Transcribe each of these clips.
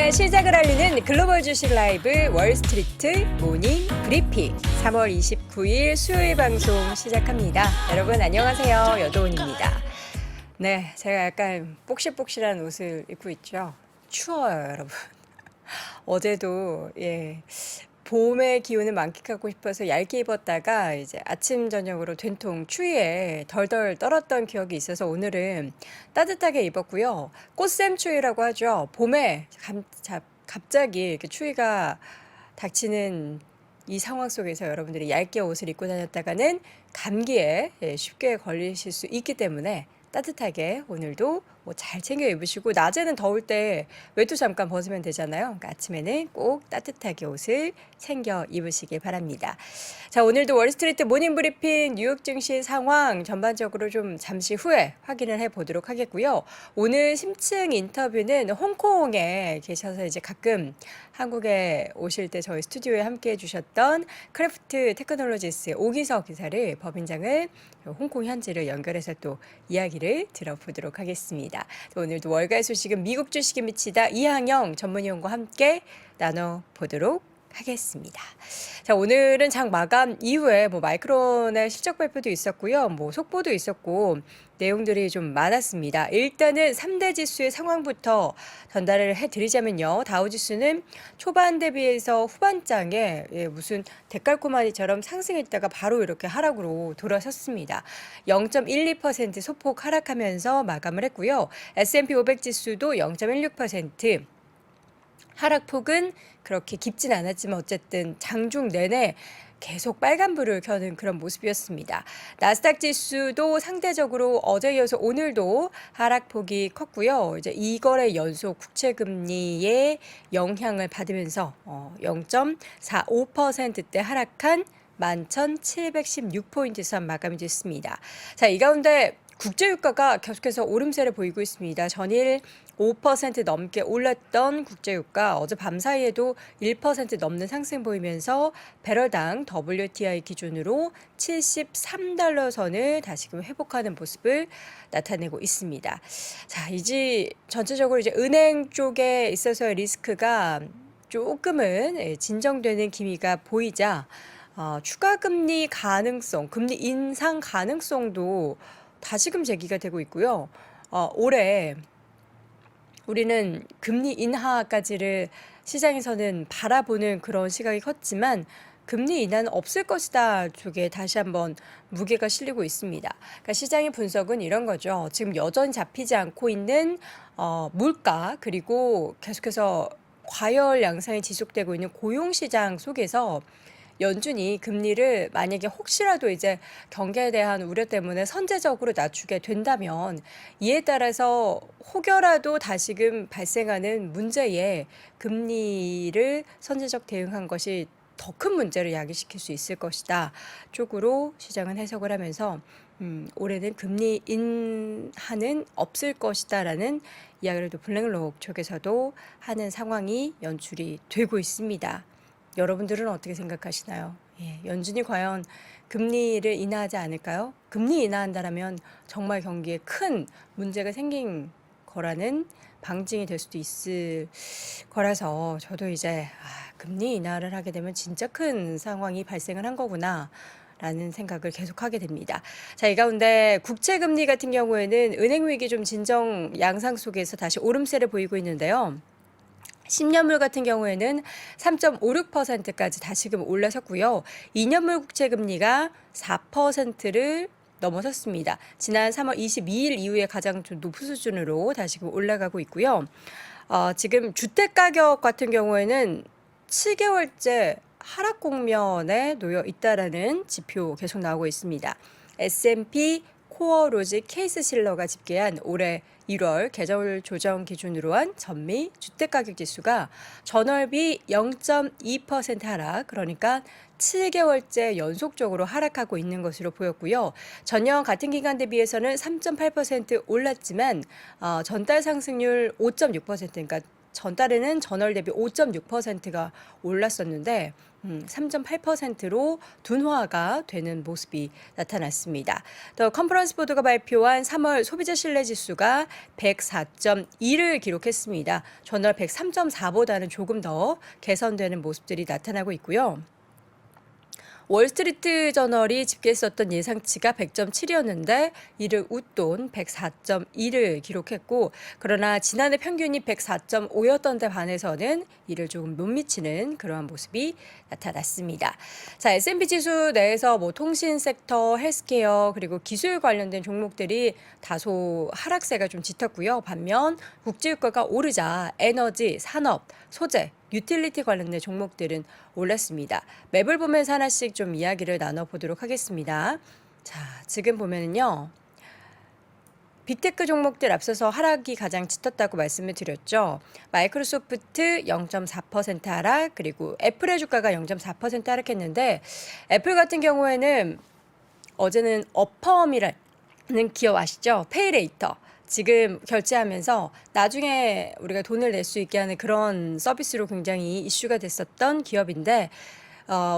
아침에 시작을 알리는 글로벌 주식 라이브 월스트리트 모닝 브리핑 3월 29일 수요일 방송 시작합니다. 여러분 안녕하세요. 여도은입니다. 네, 제가 약간 복실복실한 옷을 입고 있죠. 추워요, 여러분. 어제도 봄의 기운을 만끽하고 싶어서 얇게 입었다가 이제 아침 저녁으로 된통 추위에 덜덜 떨었던 기억이 있어서 오늘은 따뜻하게 입었고요. 꽃샘 추위라고 하죠. 봄에 갑자기 이렇게 추위가 닥치는 이 상황 속에서 여러분들이 얇게 옷을 입고 다녔다가는 감기에 쉽게 걸리실 수 있기 때문에 따뜻하게 오늘도 뭐 잘 챙겨 입으시고 낮에는 더울 때 외투 잠깐 벗으면 되잖아요. 그러니까 아침에는 꼭 따뜻하게 옷을 챙겨 입으시길 바랍니다. 자, 오늘도 월스트리트 모닝 브리핑 뉴욕 증시 상황 전반적으로 좀 잠시 후에 확인을 해 보도록 하겠고요. 오늘 심층 인터뷰는 홍콩에 계셔서 이제 가끔 한국에 오실 때 저희 스튜디오에 함께 해주셨던 크래프트 테크놀로지스 오기석 기사를 법인장을 홍콩 현지를 연결해서 또 이야기를 들어보도록 하겠습니다. 오늘도 월가의 소식은 미국 주식에 미치다 이항영 전문위원과 함께 나눠보도록 하겠습니다. 자, 오늘은 장 마감 이후에 마이크론의 실적 발표도 있었고요. 속보도 있었고 내용들이 좀 많았습니다. 일단은 3대 지수의 상황부터 전달을 해드리자면요. 다우지수는 초반 대비해서 후반장에 무슨 데칼코마니처럼 상승했다가 바로 이렇게 하락으로 돌아섰습니다. 0.12% 소폭 하락하면서 마감을 했고요. S&P 500 지수도 0.16% 하락폭은 그렇게 깊진 않았지만 어쨌든 장중 내내 계속 빨간불을 켜는 그런 모습이었습니다. 나스닥 지수도 상대적으로 어제 이어서 오늘도 하락폭이 컸고요. 이제 2거래 연속 국채금리의 영향을 받으면서 0.45%대 하락한 11,716포인트 선 마감이 됐습니다. 자, 이 가운데 국제유가가 계속해서 오름세를 보이고 있습니다. 전일 5% 넘게 올랐던 국제유가 어제 밤 사이에도 1% 넘는 상승 보이면서 배럴당 WTI 기준으로 73달러 선을 다시금 회복하는 모습을 나타내고 있습니다. 자, 이제 전체적으로 이제 은행 쪽에 있어서의 리스크가 조금은 진정되는 기미가 보이자 추가 금리 가능성, 금리 인상 가능성도 다시금 제기가 되고 있고요. 올해 우리는 금리 인하까지를 시장에서는 바라보는 그런 시각이 컸지만 금리 인하는 없을 것이다 쪽에 다시 한번 무게가 실리고 있습니다. 그러니까 시장의 분석은 이런 거죠. 지금 여전히 잡히지 않고 있는 물가 그리고 계속해서 과열 양상이 지속되고 있는 고용시장 속에서 연준이 금리를 만약에 혹시라도 이제 경기에 대한 우려 때문에 선제적으로 낮추게 된다면 이에 따라서 혹여라도 다시금 발생하는 문제에 금리를 선제적 대응한 것이 더 큰 문제를 야기시킬 수 있을 것이다 쪽으로 시장은 해석을 하면서 올해는 금리 인하는 없을 것이다라는 이야기를 또 블랙록 쪽에서도 하는 상황이 연출이 되고 있습니다. 여러분들은 어떻게 생각하시나요? 연준이 과연 금리를 인하하지 않을까요? 금리 인하한다면 정말 경기에 큰 문제가 생긴 거라는 방증이 될 수도 있을 거라서 저도 이제 금리 인하를 하게 되면 진짜 큰 상황이 발생을 한 거구나 라는 생각을 계속하게 됩니다. 자, 이 가운데 국채금리 같은 경우에는 은행 위기 좀 진정 양상 속에서 다시 오름세를 보이고 있는데요. 10년물 같은 경우에는 3.56%까지 다시금 올라섰고요. 2년물 국채금리가 4%를 넘어섰습니다. 지난 3월 22일 이후에 가장 좀 높은 수준으로 다시금 올라가고 있고요. 지금 주택가격 같은 경우에는 7개월째 하락 국면에 놓여 있다라는 지표 계속 나오고 있습니다. S&P 코어 로직 케이스 실러가 집계한 올해 1월 계절 조정 기준으로 한 전미 주택가격 지수가 전월비 0.2% 하락, 그러니까 7개월째 연속적으로 하락하고 있는 것으로 보였고요. 전년 같은 기간 대비해서는 3.8% 올랐지만 전달 상승률 5.6%, 그러니까 전달에는 전월 대비 5.6%가 올랐었는데 3.8%로 둔화가 되는 모습이 나타났습니다. 더 컨퍼런스 보드가 발표한 3월 소비자 신뢰 지수가 104.2를 기록했습니다. 전월 103.4보다는 조금 더 개선되는 모습들이 나타나고 있고요. 월스트리트 저널이 집계했었던 예상치가 100.7이었는데 이를 웃돈 104.2를 기록했고, 그러나 지난해 평균이 104.5였던 데 반해서는 이를 조금 못 미치는 그러한 모습이 나타났습니다. 자, S&P 지수 내에서 뭐 통신 섹터, 헬스케어 그리고 기술 관련된 종목들이 다소 하락세가 좀 짙었고요. 반면 국제유가가 오르자 에너지, 산업, 소재, 유틸리티 관련된 종목들은 올랐습니다. 맵을 보면서 하나씩 좀 이야기를 나눠보도록 하겠습니다. 자, 지금 보면은요. 빅테크 종목들 앞서서 하락이 가장 짙었다고 말씀을 드렸죠. 마이크로소프트 0.4% 하락, 그리고 애플의 주가가 0.4% 하락했는데, 애플 같은 경우에는 어제는 어펌이라는 기업 아시죠? 페이레이터. 지금 결제하면서 나중에 우리가 돈을 낼 수 있게 하는 그런 서비스로 굉장히 이슈가 됐었던 기업인데,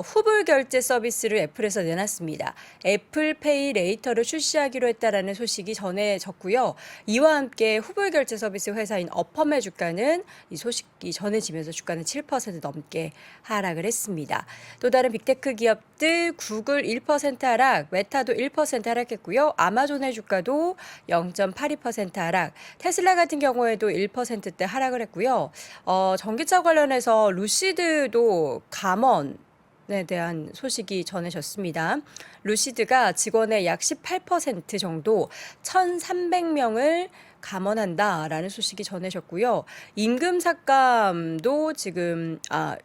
후불 결제 서비스를 애플에서 내놨습니다. 애플페이 레이터를 출시하기로 했다라는 소식이 전해졌고요. 이와 함께 후불 결제 서비스 회사인 어펌의 주가는 이 소식이 전해지면서 주가는 7% 넘게 하락을 했습니다. 또 다른 빅테크 기업들 구글 1% 하락, 메타도 1% 하락했고요. 아마존의 주가도 0.82% 하락, 테슬라 같은 경우에도 1%대 하락을 했고요. 전기차 관련해서 루시드도 감원 에 대한 소식이 전해졌습니다. 루시드가 직원의 약 18% 정도 1,300명을 감원한다라는 소식이 전해졌고요. 임금 삭감도 지금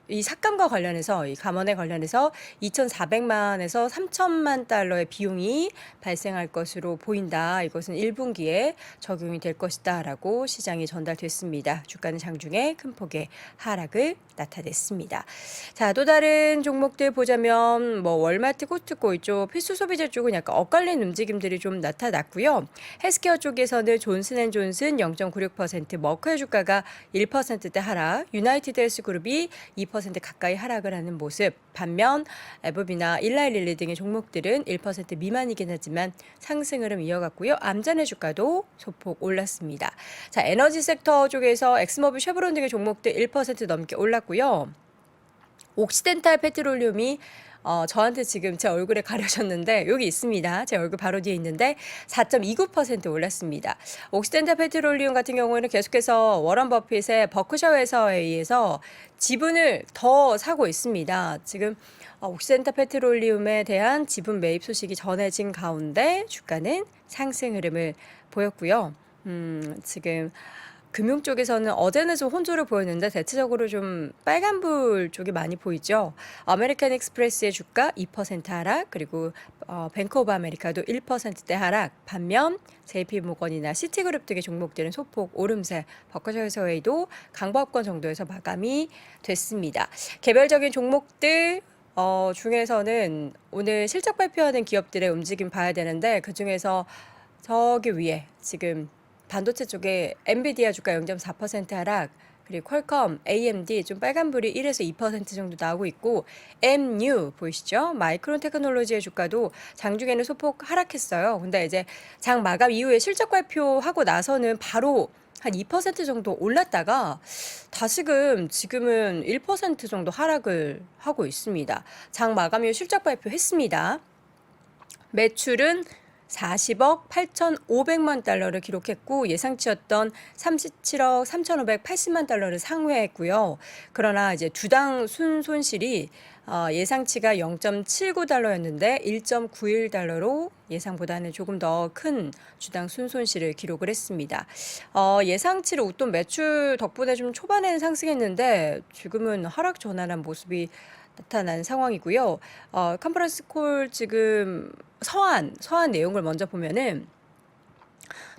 이 삭감과 관련해서 이 감원에 관련해서 2,400만에서 3천만 달러의 비용이 발생할 것으로 보인다. 이것은 1분기에 적용이 될 것이다라고 시장이 전달됐습니다. 주가는 장중에 큰 폭의 하락을 나타냈습니다. 자, 또 다른 종목들 보자면 뭐 월마트, 코스트코 이쪽 필수 소비재 쪽은 약간 엇갈린 움직임들이 좀 나타났고요. 헬스케어 쪽에서는 존슨앤존슨 0.96%, 머크의 주가가 1%대 하락, 유나이티드 헬스그룹이 2% 가까이 하락을 하는 모습. 반면 에버비나 일라이릴리 등의 종목들은 1% 미만이긴 하지만 상승 흐름 이어갔고요. 암잔의 주가도 소폭 올랐습니다. 자, 에너지 섹터 쪽에서 엑스모빌, 쉐브론 등의 종목들 1% 넘게 올랐고요. 옥시덴탈 페트롤리움이 저한테 지금 제 얼굴에 가려졌는데 여기 있습니다. 제 얼굴 바로 뒤에 있는데 4.29% 올랐습니다. 옥시덴탈 페트롤리움 같은 경우에는 계속해서 워런 버핏의 버크셔 회사에 의해서 지분을 더 사고 있습니다. 지금 옥시덴탈 페트롤리움에 대한 지분 매입 소식이 전해진 가운데 주가는 상승 흐름을 보였고요. 지금 금융 쪽에서는 어제는 좀 혼조를 보였는데 대체적으로 좀 빨간불 쪽이 많이 보이죠. 아메리칸 익스프레스의 주가 2% 하락, 그리고 뱅크 오브 아메리카도 1%대 하락. 반면 JP모건이나 시티그룹 등의 종목들은 소폭 오름세, 버커셔 해서웨이도 강보합권 정도에서 마감이 됐습니다. 개별적인 종목들 중에서는 오늘 실적 발표하는 기업들의 움직임 봐야 되는데, 그중에서 저기 위에 지금 반도체 쪽에 엔비디아 주가 0.4% 하락, 그리고 퀄컴, AMD 좀 빨간불이 1에서 2% 정도 나오고 있고, MU 보이시죠? 마이크론 테크놀로지의 주가도 장중에는 소폭 하락했어요. 근데 이제 장 마감 이후에 실적 발표하고 나서는 바로 한 2% 정도 올랐다가 다시금 지금은 1% 정도 하락을 하고 있습니다. 장 마감 이후 실적 발표했습니다. 매출은 40억 8,500만 달러를 기록했고 예상치였던 37억 3,580만 달러를 상회했고요. 그러나 이제 주당 순손실이 예상치가 0.79달러였는데 1.91달러로 예상보다는 조금 더 큰 주당 순손실을 기록을 했습니다. 예상치를 웃돈 매출 덕분에 좀 초반에는 상승했는데 지금은 하락 전환한 모습이 나타난 상황이고요. 컨퍼런스 콜 지금 서한 내용을 먼저 보면은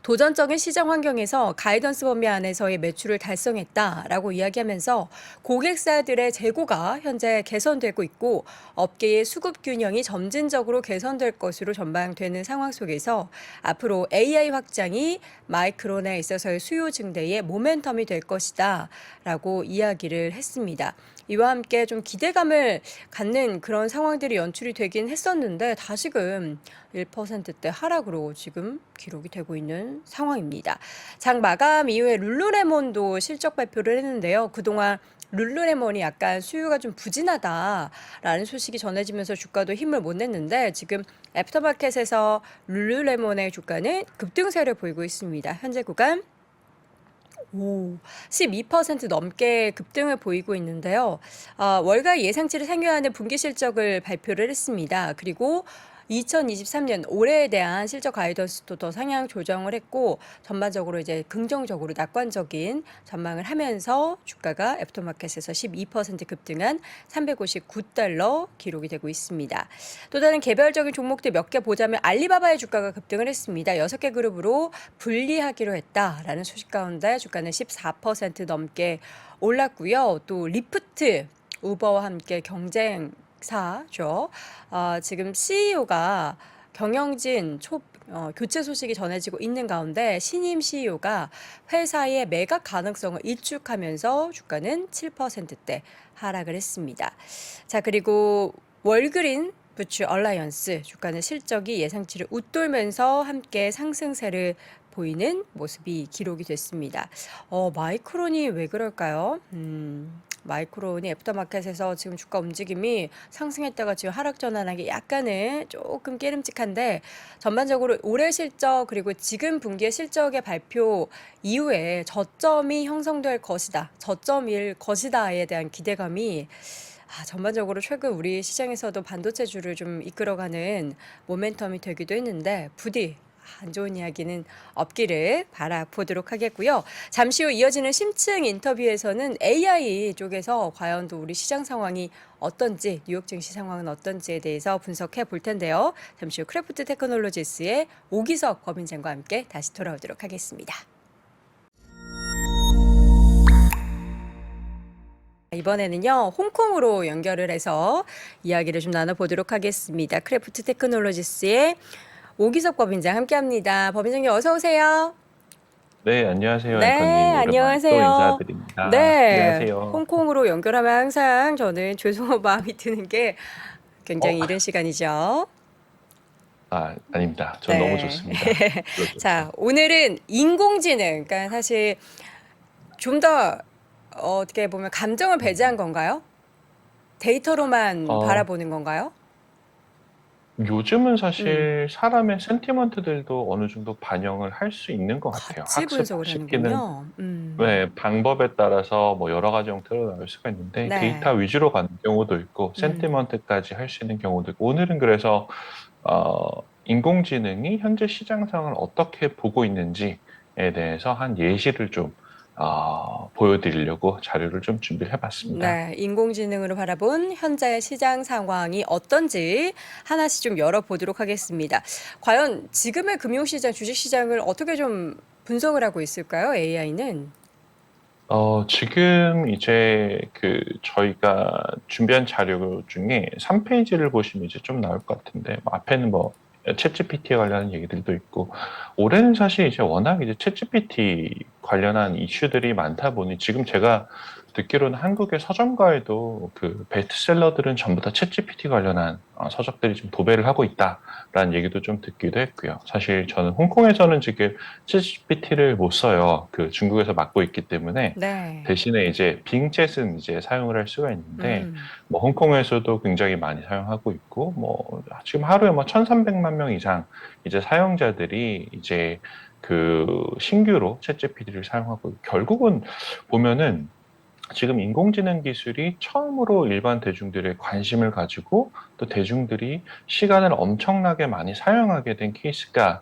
도전적인 시장 환경에서 가이던스 범위 안에서의 매출을 달성했다라고 이야기하면서 고객사들의 재고가 현재 개선되고 있고 업계의 수급 균형이 점진적으로 개선될 것으로 전망되는 상황 속에서 앞으로 AI 확장이 마이크론에 있어서의 수요 증대의 모멘텀이 될 것이다라고 이야기를 했습니다. 이와 함께 좀 기대감을 갖는 그런 상황들이 연출이 되긴 했었는데 다시금 1%대 하락으로 지금 기록이 되고 있는 상황입니다. 장 마감 이후에 룰루레몬도 실적 발표를 했는데요. 그동안 룰루레몬이 약간 수요가 좀 부진하다라는 소식이 전해지면서 주가도 힘을 못 냈는데 지금 애프터마켓에서 룰루레몬의 주가는 급등세를 보이고 있습니다. 현재 구간 12% 넘게 급등을 보이고 있는데요. 월가 예상치를 상회하는 분기 실적을 발표를 했습니다. 그리고 2023년 올해에 대한 실적 가이던스도 더 상향 조정을 했고 전반적으로 이제 긍정적으로 낙관적인 전망을 하면서 주가가 애프터마켓에서 12% 급등한 359달러 기록이 되고 있습니다. 또 다른 개별적인 종목들 몇 개 보자면 알리바바의 주가가 급등을 했습니다. 6개 그룹으로 분리하기로 했다라는 소식 가운데 주가는 14% 넘게 올랐고요. 또 리프트, 우버와 함께 경쟁사죠. 지금 CEO가 경영진 교체 소식이 전해지고 있는 가운데 신임 CEO가 회사의 매각 가능성을 일축하면서 주가는 7%대 하락을 했습니다. 자, 그리고 월그린 부츠 얼라이언스 주가는 실적이 예상치를 웃돌면서 함께 상승세를 보이는 모습이 기록이 됐습니다. 마이크론이 왜 그럴까요? 마이크론이 애프터마켓에서 지금 주가 움직임이 상승했다가 지금 하락 전환한 게 약간은 조금 깨름직한데 전반적으로 올해 실적 그리고 지금 분기의 실적의 발표 이후에 저점이 형성될 것이다. 저점일 것이다에 대한 기대감이 전반적으로 최근 우리 시장에서도 반도체주를 좀 이끌어가는 모멘텀이 되기도 했는데 부디 안 좋은 이야기는 없기를 바라보도록 하겠고요. 잠시 후 이어지는 심층 인터뷰에서는 AI 쪽에서 과연 또 우리 시장 상황이 어떤지, 뉴욕 증시 상황은 어떤지에 대해서 분석해 볼 텐데요. 잠시 후 크래프트 테크놀로지스의 오기석 법인장과 함께 다시 돌아오도록 하겠습니다. 이번에는요, 홍콩으로 연결을 해서 이야기를 좀 나눠보도록 하겠습니다. 크래프트 테크놀로지스의 오기석 법인장 함께합니다. 법인장님 어서 오세요. 네, 안녕하세요, 네, 앵커님. 오랜만에 또 안녕하세요. 인사드립니다. 네, 안녕하세요. 홍콩으로 연결하면 항상 저는 죄송한 마음이 드는 게 어, 굉장히 이른 시간이죠. 아닙니다. 전 너무 네. 좋습니다. 자, 불러주셔서. 오늘은 인공지능, 그러니까 사실 좀 더 어떻게 보면 감정을 배제한 건가요? 데이터로만 어, 바라보는 건가요? 요즘은 음, 사실 사람의 센티먼트들도 어느 정도 반영을 할 수 있는 것 같아요. 같이 분석을 학습시키는 하는군요. 방법에 따라서 뭐 여러 가지 형태로 나올 수가 있는데 데이터 네. 위주로 가는 경우도 있고 음. 센티먼트까지 할 수 있는 경우도 있고 오늘은 그래서 어, 인공지능이 현재 시장 상황을 어떻게 보고 있는지에 대해서 한 예시를 좀 보여드리려고 자료를 좀 준비를 해봤습니다. 네, 인공지능으로 바라본 현재 시장 상황이 어떤지 하나씩 좀 열어보도록 하겠습니다. 과연 지금의 금융시장, 주식시장을 어떻게 좀 분석을 하고 있을까요? AI는? 지금 이제 저희가 준비한 자료 중에 3페이지를 보시면 이제 좀 나올 것 같은데, 뭐 앞에는 뭐 챗GPT에 관련한 얘기들도 있고, 올해는 사실 이제 워낙 이제 챗GPT 관련한 이슈들이 많다 보니 지금 제가 듣기로는 한국의 서점가에도 그 베스트셀러들은 전부 다 챗GPT 관련한 서적들이 좀 도배를 하고 있다라는 얘기도 좀 듣기도 했고요. 사실 저는 홍콩에서는 지금 챗GPT를 못 써요. 그 중국에서 맡고 있기 때문에 네. 대신에 이제 빙챗은 이제 사용을 할 수가 있는데 음, 뭐 홍콩에서도 굉장히 많이 사용하고 있고 뭐 지금 하루에 뭐 1,300만 명 이상 이제 사용자들이 이제 그 신규로 챗GPT를 사용하고 결국은 보면은 지금 인공지능 기술이 처음으로 일반 대중들의 관심을 가지고 또 대중들이 시간을 엄청나게 많이 사용하게 된 케이스가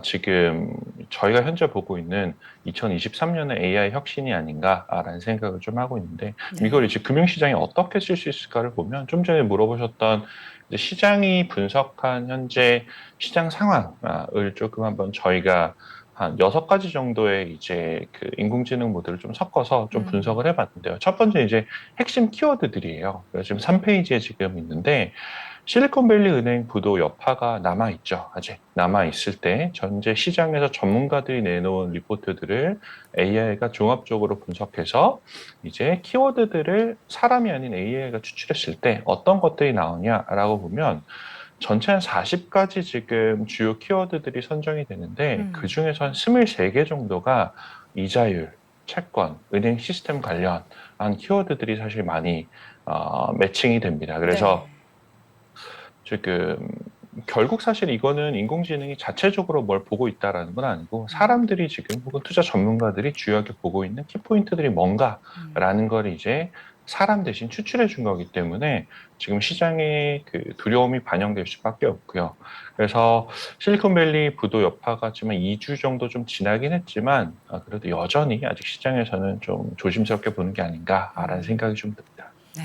지금 저희가 현재 보고 있는 2023년의 AI 혁신이 아닌가라는 생각을 좀 하고 있는데 이걸 네. 이제 금융시장에 어떻게 쓸 수 있을까를 보면 좀 전에 물어보셨던 이제 시장이 분석한 현재 시장 상황을 조금 한번 저희가 한 6가지 정도의 이제 그 인공지능 모델을 좀 섞어서 좀 음. 분석을 해봤는데요. 첫 번째 이제 핵심 키워드들이에요. 그래서 지금 3페이지에 지금 있는데 실리콘밸리 은행 부도 여파가 남아있죠. 아직 남아있을 때 전체 시장에서 전문가들이 내놓은 리포트들을 AI가 종합적으로 분석해서 이제 키워드들을 사람이 아닌 AI가 추출했을 때 어떤 것들이 나오냐라고 보면 전체 한 40가지 지금 주요 키워드들이 선정이 되는데 그 중에서 한 23개 정도가 이자율, 채권, 은행 시스템 관련한 키워드들이 사실 많이 매칭이 됩니다. 그래서 네. 지금 결국 사실 이거는 인공지능이 자체적으로 뭘 보고 있다라는 건 아니고 음. 사람들이 지금 혹은 투자 전문가들이 주요하게 보고 있는 키포인트들이 음. 뭔가라는 걸 이제 사람 대신 추출해 준 거기 때문에 지금 시장에 그 두려움이 반영될 수밖에 없고요. 그래서 실리콘밸리 부도 여파가 지금 2주 정도 좀 지나긴 했지만 그래도 여전히 아직 시장에서는 좀 조심스럽게 보는 게 아닌가라는 음. 생각이 좀 듭니다. 네.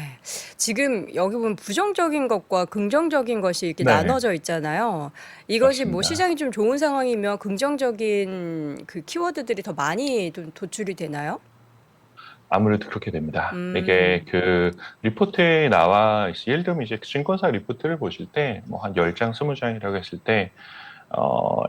지금 여기 보면 부정적인 것과 긍정적인 것이 이렇게 네, 나눠져 있잖아요. 이것이 뭐 맞습니다. 시장이 좀 좋은 상황이면 긍정적인 그 키워드들이 더 많이 좀 도출이 되나요? 아무래도 그렇게 됩니다. 이게 음. 그 리포트에 나와 예를 들면 이제 증권사 리포트를 보실 때 뭐 한 10장, 20장이라고 했을 때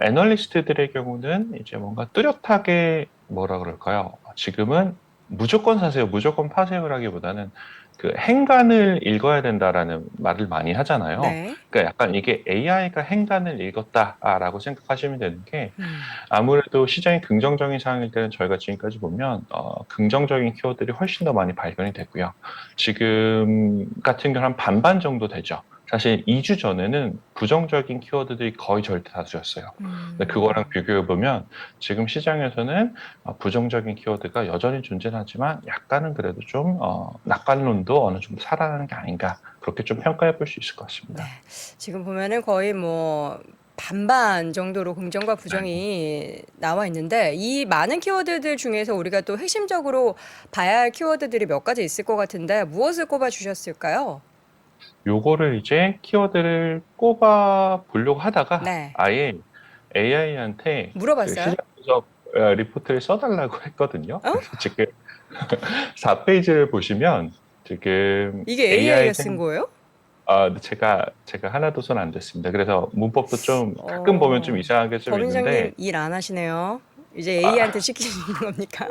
애널리스트들의 경우는 이제 뭔가 뚜렷하게 뭐라 그럴까요? 지금은 무조건 사세요, 무조건 파세요라기보다는 그 행간을 읽어야 된다라는 말을 많이 하잖아요. 네. 그러니까 약간 이게 AI가 행간을 읽었다라고 생각하시면 되는 게 음. 아무래도 시장이 긍정적인 상황일 때는 저희가 지금까지 보면 긍정적인 키워드들이 훨씬 더 많이 발견이 되고요. 지금 같은 경우는 한 반반 정도 되죠. 사실 2주 전에는 부정적인 키워드들이 거의 절대 다수였어요. 근데 그거랑 음. 비교해 보면 지금 시장에서는 부정적인 키워드가 여전히 존재는 하지만 약간은 그래도 좀 낙관론도 어느 정도 살아나는 게 아닌가 그렇게 좀 평가해 볼 수 있을 것 네. 같습니다. 지금 보면은 거의 뭐 반반 정도로 긍정과 네. 부정이 나와 있는데 이 많은 키워드들 중에서 우리가 또 핵심적으로 봐야 할 키워드들이 몇 가지 있을 것 같은데 무엇을 꼽아 주셨을까요? 요거를 이제 키워드를 꼽아 보려고 하다가 네. 아예 AI한테 그 물어봤어요? 시장분석 리포트를 써달라고 했거든요. 어? 그래서 지금 4페이지를 보시면 지금 이게 AI AI가 쓴 거예요? 근데 제가 하나도 손 안 댔습니다. 그래서 문법도 좀 가끔 보면 좀 어. 이상하게 좀 있는데 법인장님 일 안 하시네요. 이제 AI한테 아, 시키는 겁니까?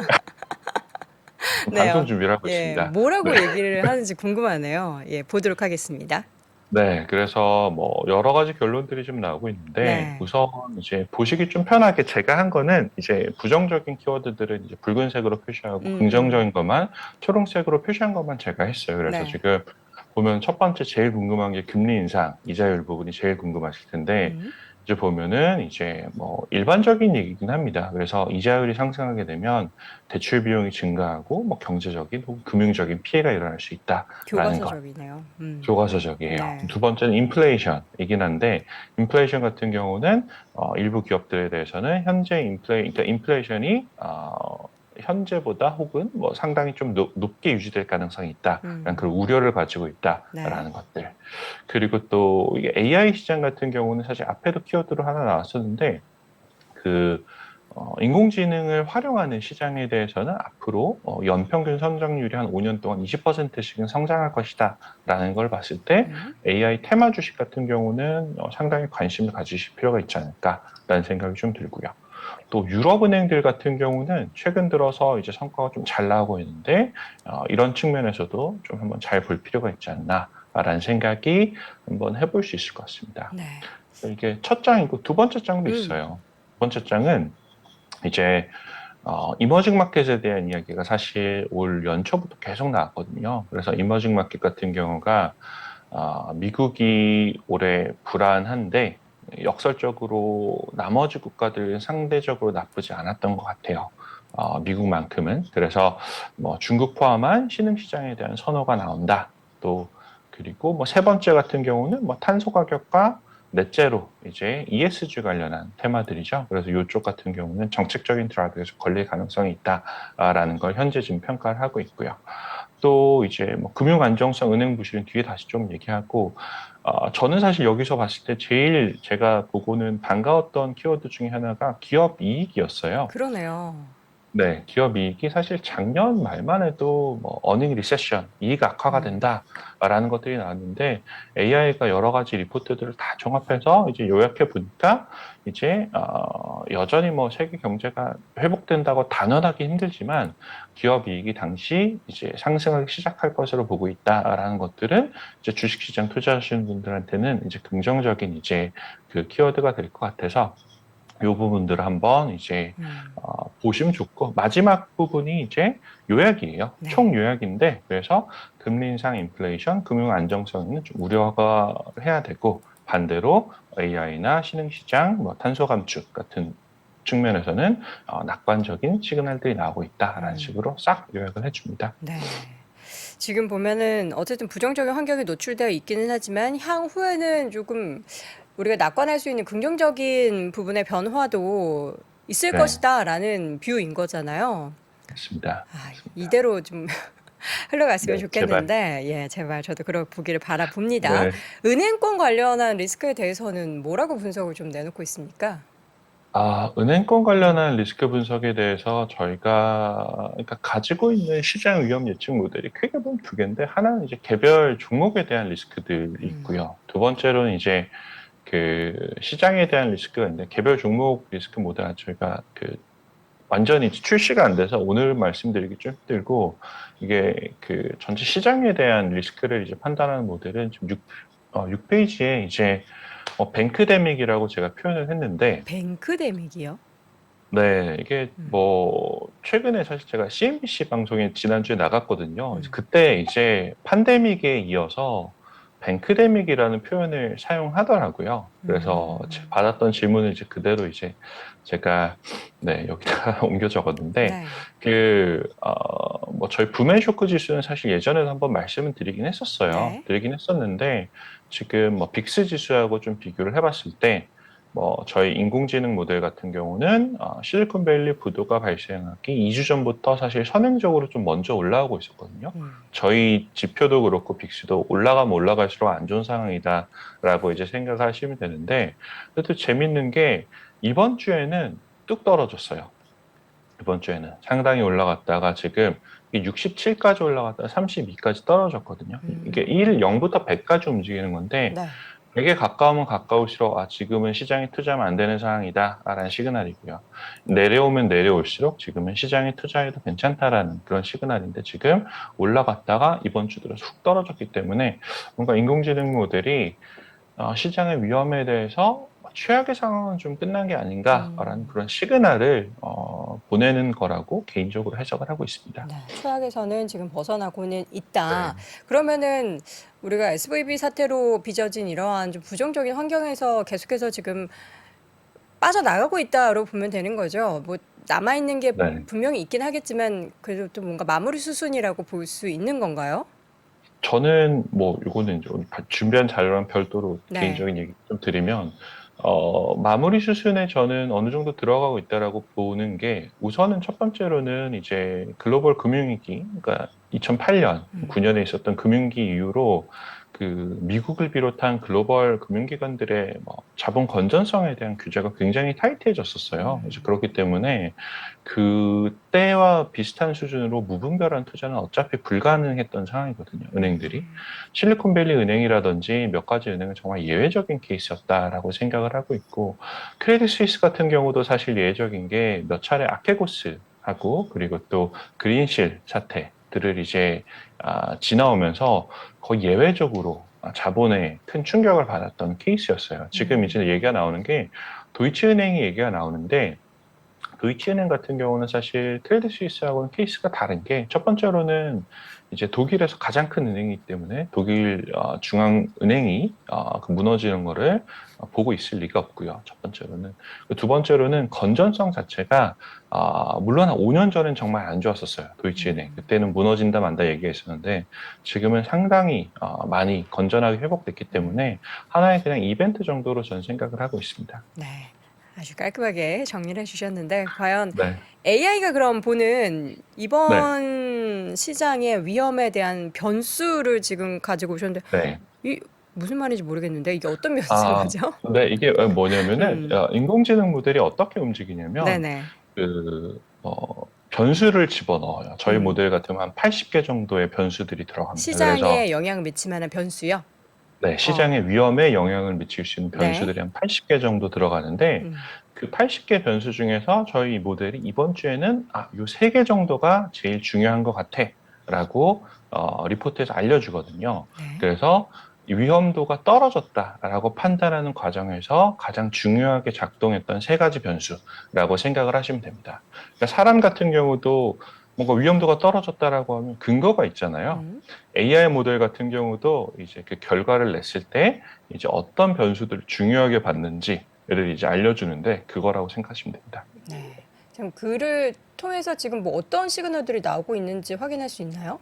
방송 네요. 준비를 하고 예. 있습니다. 네. 뭐라고 얘기를 하는지 궁금하네요. 예, 보도록 하겠습니다. 네, 그래서 뭐 여러 가지 결론들이 좀 나오고 있는데 네. 우선 이제 보시기 좀 편하게 제가 한 거는 이제 부정적인 키워드들은 이제 붉은색으로 표시하고 음. 긍정적인 것만 초록색으로 표시한 것만 제가 했어요. 그래서 네. 지금 보면 첫 번째 제일 궁금한 게 금리 인상, 이자율 부분이 제일 궁금하실 텐데 음. 이제 보면은 이제 뭐 일반적인 얘기긴 합니다. 그래서 이자율이 상승하게 되면 대출 비용이 증가하고 뭐 경제적인 혹은 금융적인 피해가 일어날 수 있다라는 것. 교과서적이네요. 교과서적이에요. 네. 두 번째는 인플레이션이긴 한데 인플레이션 같은 경우는 일부 기업들에 대해서는 현재 그러니까 인플레이션이 현재보다 혹은 뭐 상당히 좀 높게 유지될 가능성이 있다라는 그런 음. 우려를 가지고 네. 있다라는 것들. 그리고 또 이게 AI 시장 같은 경우는 사실 앞에도 키워드로 하나 나왔었는데 그 인공지능을 활용하는 시장에 대해서는 앞으로 연평균 성장률이 한 5년 동안 20%씩은 성장할 것이다라는 걸 봤을 때 음. AI 테마 주식 같은 경우는 상당히 관심을 가지실 필요가 있지 않을까라는 생각이 좀 들고요. 또 유럽은행들 같은 경우는 최근 들어서 이제 성과가 좀 잘 나오고 있는데 이런 측면에서도 좀 한번 잘 볼 필요가 있지 않나라는 생각이 한번 해볼 수 있을 것 같습니다. 네. 이게 첫 장이고 두 번째 장도 음. 있어요. 두 번째 장은 이제 이머징 마켓에 대한 이야기가 사실 올 연초부터 계속 나왔거든요. 그래서 이머징 마켓 같은 경우가 미국이 올해 불안한데 역설적으로 나머지 국가들은 상대적으로 나쁘지 않았던 것 같아요. 미국만큼은. 그래서 뭐 중국 포함한 신흥시장에 대한 선호가 나온다. 또 그리고 뭐 세 번째 같은 경우는 뭐 탄소 가격과 넷째로 이제 ESG 관련한 테마들이죠. 그래서 이쪽 같은 경우는 정책적인 드라이브에서 걸릴 가능성이 있다라는 걸 현재 지금 평가를 하고 있고요. 또 이제 뭐 금융 안정성, 은행 부실은 뒤에 다시 좀 얘기하고, 저는 사실 여기서 봤을 때 제일 제가 보고는 반가웠던 키워드 중에 하나가 기업 이익이었어요. 그러네요. 네, 기업 이익이 사실 작년 말만 해도 뭐 어닝 리세션, 이익 악화가 음. 된다라는 것들이 나왔는데 AI가 여러 가지 리포트들을 다 종합해서 이제 요약해 보니까 이제 여전히 뭐 세계 경제가 회복된다고 단언하기 힘들지만 기업 이익이 당시 이제 상승하기 시작할 것으로 보고 있다라는 것들은 이제 주식시장 투자하시는 분들한테는 이제 긍정적인 이제 그 키워드가 될 것 같아서 이 부분들을 한번 이제 음. 보시면 좋고 마지막 부분이 이제 요약이에요. 네. 총 요약인데 그래서 금리 인상, 인플레이션, 금융 안정성에는 좀 우려가 해야 되고 반대로 AI나 신흥시장, 뭐 탄소 감축 같은 측면에서는 낙관적인 시그널들이 나오고 있다라는 음. 식으로 싹 요약을 해줍니다. 네. 지금 보면은 어쨌든 부정적인 환경에 노출되어 있기는 하지만 향후에는 조금 우리가 낙관할 수 있는 긍정적인 부분의 변화도 있을 네, 것이다라는 뷰인 거잖아요. 맞습니다. 아, 맞습니다. 이대로 좀 흘러갔으면 네, 제발. 좋겠는데, 예, 제발 저도 그러 보기를 바라봅니다. 네. 은행권 관련한 리스크에 대해서는 뭐라고 분석을 좀 내놓고 있습니까? 은행권 관련한 리스크 분석에 대해서 저희가 그러니까 가지고 있는 시장 위험 예측 모델이 크게 보면 두 개인데 하나는 이제 개별 종목에 대한 리스크들이 음. 있고요. 두 번째로는 이제 그 시장에 대한 리스크가 있는데 개별 종목 리스크 모델은 저희가 그 완전히 출시가 안 돼서 오늘 말씀드리기 좀 힘들고 이게 그 전체 시장에 대한 리스크를 이제 판단하는 모델은 지금 6페이지에 이제 뱅크데믹이라고 제가 표현을 했는데 뱅크데믹이요? 네, 이게 음. 뭐 최근에 사실 제가 CNBC 방송에 지난주에 나갔거든요. 음. 그때 이제 팬데믹에 이어서 뱅크데믹이라는 표현을 사용하더라고요. 그래서 음. 받았던 질문을 이제 그대로 이제 제가 네, 여기다가 옮겨 적었는데 네. 뭐 저희 부메 쇼크 지수는 사실 예전에도 한번 말씀을 드리긴 했었어요. 네. 드리긴 했었는데 지금 뭐 빅스 지수하고 좀 비교를 해봤을 때 뭐 저희 인공지능 모델 같은 경우는 실리콘밸리 부도가 발생하기 2주 전부터 사실 선행적으로 좀 먼저 올라오고 있었거든요. 음. 저희 지표도 그렇고 빅스도 올라가면 올라갈수록 안 좋은 상황이다라고 이제 생각하시면 되는데 그래도 재밌는 게 이번 주에는 뚝 떨어졌어요. 이번 주에는 상당히 올라갔다가 지금 67까지 올라갔다가 32까지 떨어졌거든요. 이게 0부터 100까지 움직이는 건데 네. 100에 가까우면 가까울수록 지금은 시장에 투자하면 안 되는 상황이다라는 시그널이고요. 내려오면 내려올수록 지금은 시장에 투자해도 괜찮다라는 그런 시그널인데 지금 올라갔다가 이번 주 들어서 훅 떨어졌기 때문에 뭔가 인공지능 모델이 시장의 위험에 대해서 최악의 상황은 좀 끝난 게 아닌가라는 음. 그런 시그널을 보내는 거라고 개인적으로 해석을 하고 있습니다. 네, 최악에서는 지금 벗어나고는 네. 있다. 그러면은 우리가 SVB 사태로 빚어진 이러한 좀 부정적인 환경에서 계속해서 지금 빠져나가고 있다로 보면 되는 거죠. 뭐 남아있는 게 네. 분명히 있긴 하겠지만 그래도 또 뭔가 마무리 수순이라고 볼 수 있는 건가요? 저는 뭐 이거는 이제 오늘 준비한 자료랑 별도로 네. 개인적인 얘기 좀 드리면 마무리 수순에 저는 어느 정도 들어가고 있다라고 보는 게 우선은 첫 번째로는 이제 글로벌 금융위기, 그러니까 2008년, 9년에 있었던 금융위기 이후로 그 미국을 비롯한 글로벌 금융기관들의 뭐 자본 건전성에 대한 규제가 굉장히 타이트해졌었어요. 그래서 그렇기 때문에 그때와 비슷한 수준으로 무분별한 투자는 어차피 불가능했던 상황이거든요. 은행들이. 실리콘밸리 은행이라든지 몇 가지 은행은 정말 예외적인 케이스였다라고 생각을 하고 있고 크레딧 스위스 같은 경우도 사실 예외적인 게 몇 차례 아케고스하고 그리고 또 그린실 사태들을 이제 지나오면서 거의 예외적으로 자본에 큰 충격을 받았던 케이스였어요. 지금 이제 얘기가 나오는 게 도이치은행이 얘기가 나오는데 도이치은행 같은 경우는 사실 크레딧 스위스하고는 케이스가 다른 게 첫 번째로는 이제 독일에서 가장 큰 은행이기 때문에 독일 중앙은행이 그 무너지는 거를 보고 있을 리가 없고요. 첫 번째로는. 두 번째로는 건전성 자체가 물론 한 5년 전엔 정말 안 좋았었어요. 도이치은행. 그때는 무너진다 만다 얘기했었는데 지금은 상당히 많이 건전하게 회복됐기 때문에 하나의 그냥 이벤트 정도로 저는 생각을 하고 있습니다. 네. 아주 깔끔하게 정리를 해주셨는데, 과연 네. AI가 그럼 보는 네. 이번 시장의 위험에 대한 변수를 지금 가지고 오셨는데, 네. 이 무슨 말인지 모르겠는데, 이게 어떤 변수인 아, 거죠? 네, 이게 뭐냐면은, 인공지능 모델이 어떻게 움직이냐면, 네네. 그, 변수를 집어넣어요. 저희 음. 모델 같으면 한 80개 정도의 변수들이 들어갑니다. 그래서, 시장에 영향을 미칠 만한 변수요? 네, 어, 시장의 위험에 영향을 미칠 수 있는 네. 변수들이 한 80개 정도 들어가는데, 음. 그 80개 변수 중에서 저희 모델이 이번 주에는, 요 3개 정도가 제일 중요한 것 같아. 라고, 리포트에서 알려주거든요. 네. 그래서 이 위험도가 떨어졌다라고 판단하는 과정에서 가장 중요하게 작동했던 3가지 변수라고 생각을 하시면 됩니다. 그러니까 사람 같은 경우도 뭔가 위험도가 떨어졌다라고 하면 근거가 있잖아요. 음. AI 모델 같은 경우도 이제 그 결과를 냈을 때 이제 어떤 변수들을 중요하게 봤는지를 이제 알려주는데 그거라고 생각하시면 됩니다. 네. 지금 글을 통해서 지금 뭐 어떤 시그널들이 나오고 있는지 확인할 수 있나요?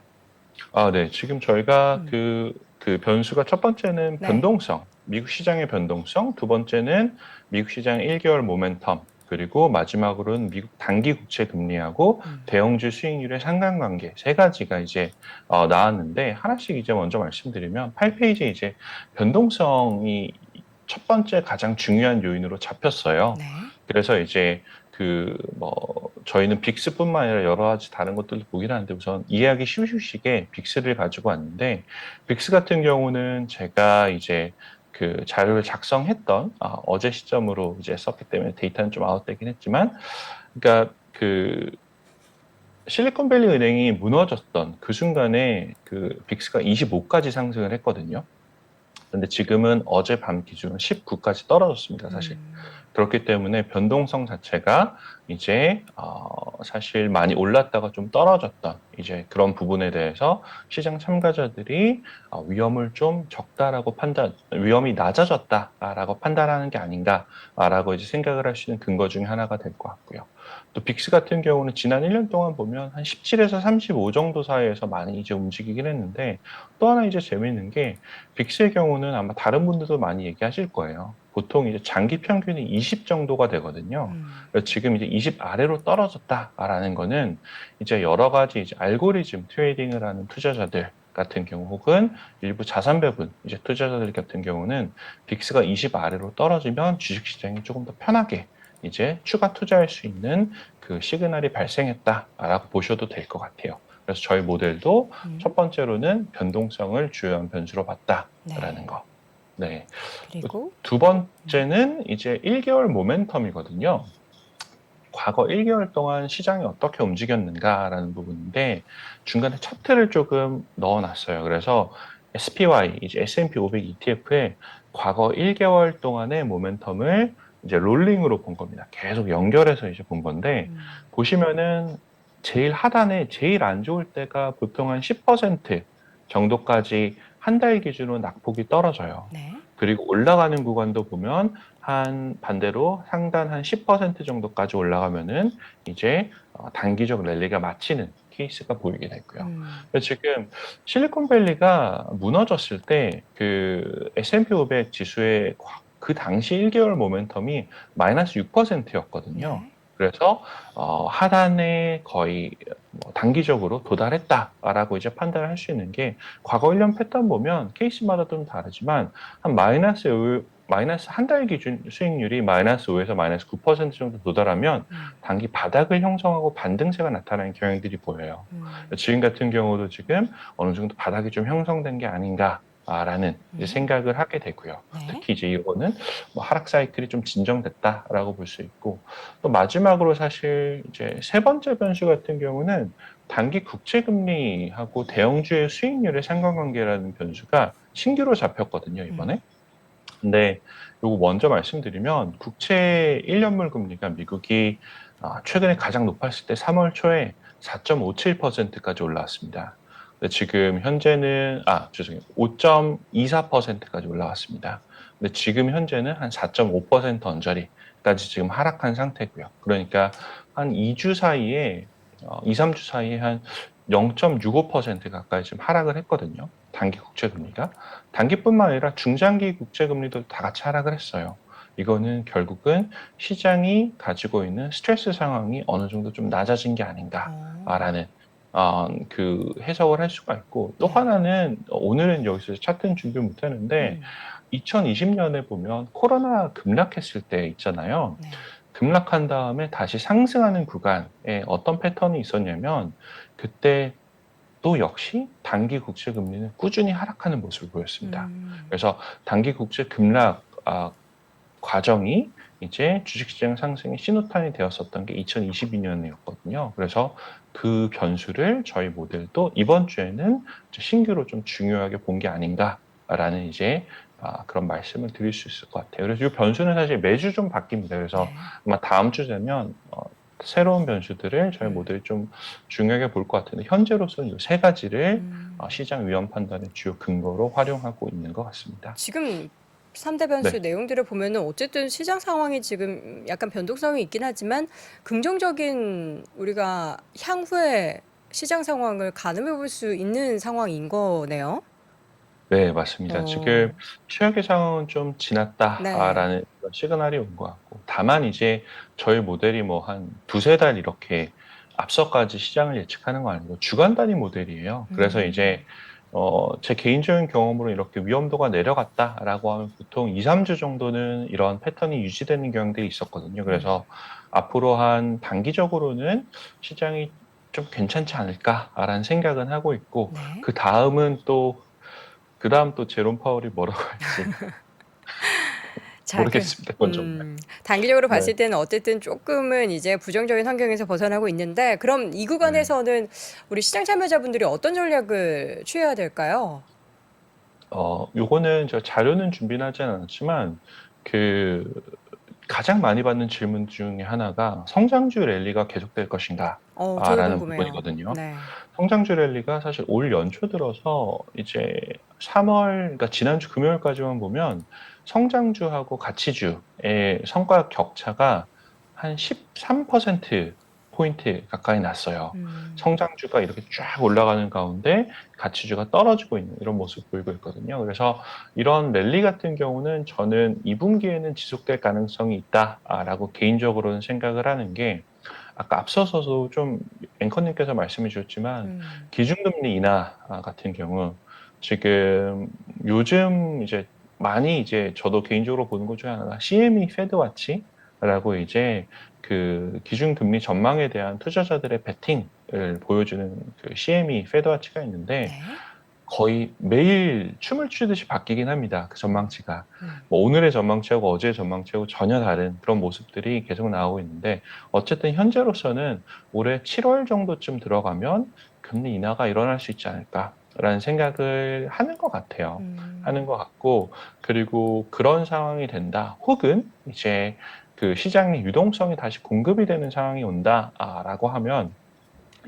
네. 지금 저희가 음. 그 변수가 첫 번째는 네. 변동성, 미국 시장의 변동성, 두 번째는 미국 시장의 1개월 모멘텀, 그리고 마지막으로는 미국 단기 국채 금리하고 음. 대형주 수익률의 상관관계 3가지가 이제 나왔는데 하나씩 이제 먼저 말씀드리면 8페이지에 이제 변동성이 첫 번째 가장 중요한 요인으로 잡혔어요. 네. 그래서 이제 저희는 빅스뿐만 아니라 여러 가지 다른 것들도 보긴 하는데 우선 이해하기 쉬우시게 빅스를 가지고 왔는데 빅스 같은 경우는 제가 이제 그 자료를 작성했던 어제 시점으로 이제 썼기 때문에 데이터는 좀 아웃되긴 했지만 그러니까 그 실리콘밸리 은행이 무너졌던 그 순간에 그 빅스가 25까지 상승을 했거든요. 근데 지금은 어젯밤 기준으로 19까지 떨어졌습니다, 사실. 그렇기 때문에 변동성 자체가 이제 사실 많이 올랐다가 좀 떨어졌던 이제 그런 부분에 대해서 시장 참가자들이 위험을 좀 적다라고 위험이 낮아졌다라고 판단하는 게 아닌가라고 이제 생각을 할 수 있는 근거 중에 하나가 될 것 같고요. 또 빅스 같은 경우는 지난 1년 동안 보면 한 17에서 35 정도 사이에서 많이 이제 움직이긴 했는데 또 하나 이제 재미있는 게 빅스의 경우는 아마 다른 분들도 많이 얘기하실 거예요. 보통 이제 장기 평균이 20 정도가 되거든요. 그래서 지금 이제 20 아래로 떨어졌다라는 거는 이제 여러 가지 이제 알고리즘 트레이딩을 하는 투자자들 같은 경우 혹은 일부 자산 배분 이제 투자자들 같은 경우는 빅스가 20 아래로 떨어지면 주식 시장이 조금 더 편하게 이제 추가 투자할 수 있는 그 시그널이 발생했다라고 보셔도 될 것 같아요. 그래서 저희 모델도 첫 번째로는 변동성을 주요한 변수로 봤다라는 네. 거. 네. 그리고 두 번째는 이제 1개월 모멘텀이거든요. 과거 1개월 동안 시장이 어떻게 움직였는가라는 부분인데 중간에 차트를 조금 넣어놨어요. 그래서 SPY, 이제 S&P 500 ETF의 과거 1개월 동안의 모멘텀을 이제 롤링으로 본 겁니다. 계속 연결해서 이제 본 건데 보시면은 제일 하단에 제일 안 좋을 때가 보통 한 10% 정도까지 한 달 기준으로 낙폭이 떨어져요. 네. 그리고 올라가는 구간도 보면 한 반대로 상단 한 10% 정도까지 올라가면은 이제 단기적 랠리가 마치는 케이스가 보이게 됐고요. 그래서 지금 실리콘밸리가 무너졌을 때 그 S&P 500 지수의 그 당시 1개월 모멘텀이 마이너스 6%였거든요. 네. 그래서 하단에 거의 단기적으로 도달했다라고 이제 판단을 할 수 있는 게 과거 1년 패턴 보면 케이스마다 좀 다르지만 한 마이너스 한 달 기준 수익률이 마이너스 5에서 마이너스 9% 정도 도달하면 단기 바닥을 형성하고 반등세가 나타나는 경향들이 보여요. 지금 같은 경우도 지금 어느 정도 바닥이 좀 형성된 게 아닌가라는 이제 생각을 하게 되고요. 네. 특히 이제 이거는 뭐 하락 사이클이 좀 진정됐다라고 볼 수 있고 또 마지막으로 사실 이제 세 번째 변수 같은 경우는 단기 국채 금리하고 대형주의 수익률의 상관관계라는 변수가 신규로 잡혔거든요, 이번에. 근데 요거 먼저 말씀드리면 국채 1년물 금리가 미국이 최근에 가장 높았을 때 3월 초에 4.57%까지 올라왔습니다. 근데 지금 현재는 죄송해요. 5.24%까지 올라왔습니다. 근데 지금 현재는 한 4.5% 언저리까지 지금 하락한 상태고요. 그러니까 한 2주 사이에 2, 3주 사이에 한 0.65% 가까이 지금 하락을 했거든요. 단기 국채금리가. 단기뿐만 아니라 중장기 국채금리도 다 같이 하락을 했어요. 이거는 결국은 시장이 가지고 있는 스트레스 상황이 어느 정도 좀 낮아진 게 아닌가라는 그 해석을 할 수가 있고, 또 네. 하나는 오늘은 여기서 차트는 준비 못했는데 2020년에 보면 코로나 급락했을 때 있잖아요. 네. 급락한 다음에 다시 상승하는 구간에 어떤 패턴이 있었냐면, 그때 또 역시 단기 국채 금리는 꾸준히 하락하는 모습을 보였습니다. 그래서 단기 국채 급락 과정이 이제 주식시장 상승의 신호탄이 되었었던 게 2022년이었거든요. 그래서 그 변수를 저희 모델도 이번 주에는 신규로 좀 중요하게 본 게 아닌가라는 이제 그런 말씀을 드릴 수 있을 것 같아요. 그래서 이 변수는 사실 매주 좀 바뀝니다. 그래서 네. 아마 다음 주 되면 새로운 변수들을 저희 모델이 좀 중요하게 볼 것 같은데, 현재로서는 이 세 가지를 시장 위험 판단의 주요 근거로 활용하고 있는 것 같습니다. 지금 3대 변수 네. 내용들을 보면은 어쨌든 시장 상황이 지금 약간 변동성이 있긴 하지만 긍정적인 우리가 향후에 시장 상황을 가늠해 볼 수 있는 상황인 거네요. 네, 맞습니다. 지금 어. 최악의 상황은 좀 네. 지났다라는 그런 시그널이 온 것 같고, 다만 이제 저희 모델이 뭐 한 두세 달 이렇게 앞서까지 시장을 예측하는 거 아니고 주간 단위 모델이에요. 그래서 이제 제 개인적인 경험으로 이렇게 위험도가 내려갔다라고 하면 보통 2, 3주 정도는 이런 패턴이 유지되는 경향들이 있었거든요. 그래서 앞으로 한 단기적으로는 시장이 좀 괜찮지 않을까라는 생각은 하고 있고, 네. 그다음 또 제롬 파월이 뭐라고 할지 자, 모르겠습니다. 그건 정말. 단기적으로 네. 봤을 때는 어쨌든 조금은 이제 부정적인 환경에서 벗어나고 있는데 그럼 이 네. 구간에서는 우리 시장 참여자분들이 어떤 전략을 취해야 될까요? 요거는 저 자료는 준비는 하지 않았지만, 그 가장 많이 받는 질문 중에 하나가 성장주 랠리가 계속될 것인가? 저도 라는 궁금해요. 부분이거든요. 네. 성장주 랠리가 사실 올 연초 들어서 이제 3월, 그러니까 지난주 금요일까지만 보면 성장주하고 가치주의 성과 격차가 한 13% 포인트 가까이 났어요. 성장주가 이렇게 쫙 올라가는 가운데 가치주가 떨어지고 있는 이런 모습을 보이고 있거든요. 그래서 이런 랠리 같은 경우는 저는 2분기에는 지속될 가능성이 있다라고 개인적으로는 생각을 하는 게, 아까 앞서서도 좀 앵커님께서 말씀해 주셨지만 기준금리 인하 같은 경우 지금 요즘 이제 많이 이제 저도 개인적으로 보는 것 중에 하나가 CME 페드와치라고 이제 그 기준금리 전망에 대한 투자자들의 베팅을 보여주는 그 CME 페드와치가 있는데, 네. 거의 매일 춤을 추듯이 바뀌긴 합니다. 그 전망치가. 뭐 오늘의 전망치하고 어제의 전망치하고 전혀 다른 그런 모습들이 계속 나오고 있는데, 어쨌든 현재로서는 올해 7월 정도쯤 들어가면 금리 인하가 일어날 수 있지 않을까라는 생각을 하는 것 같아요. 하는 것 같고, 그리고 그런 상황이 된다. 혹은 이제 그 시장의 유동성이 다시 공급이 되는 상황이 온다라고 하면,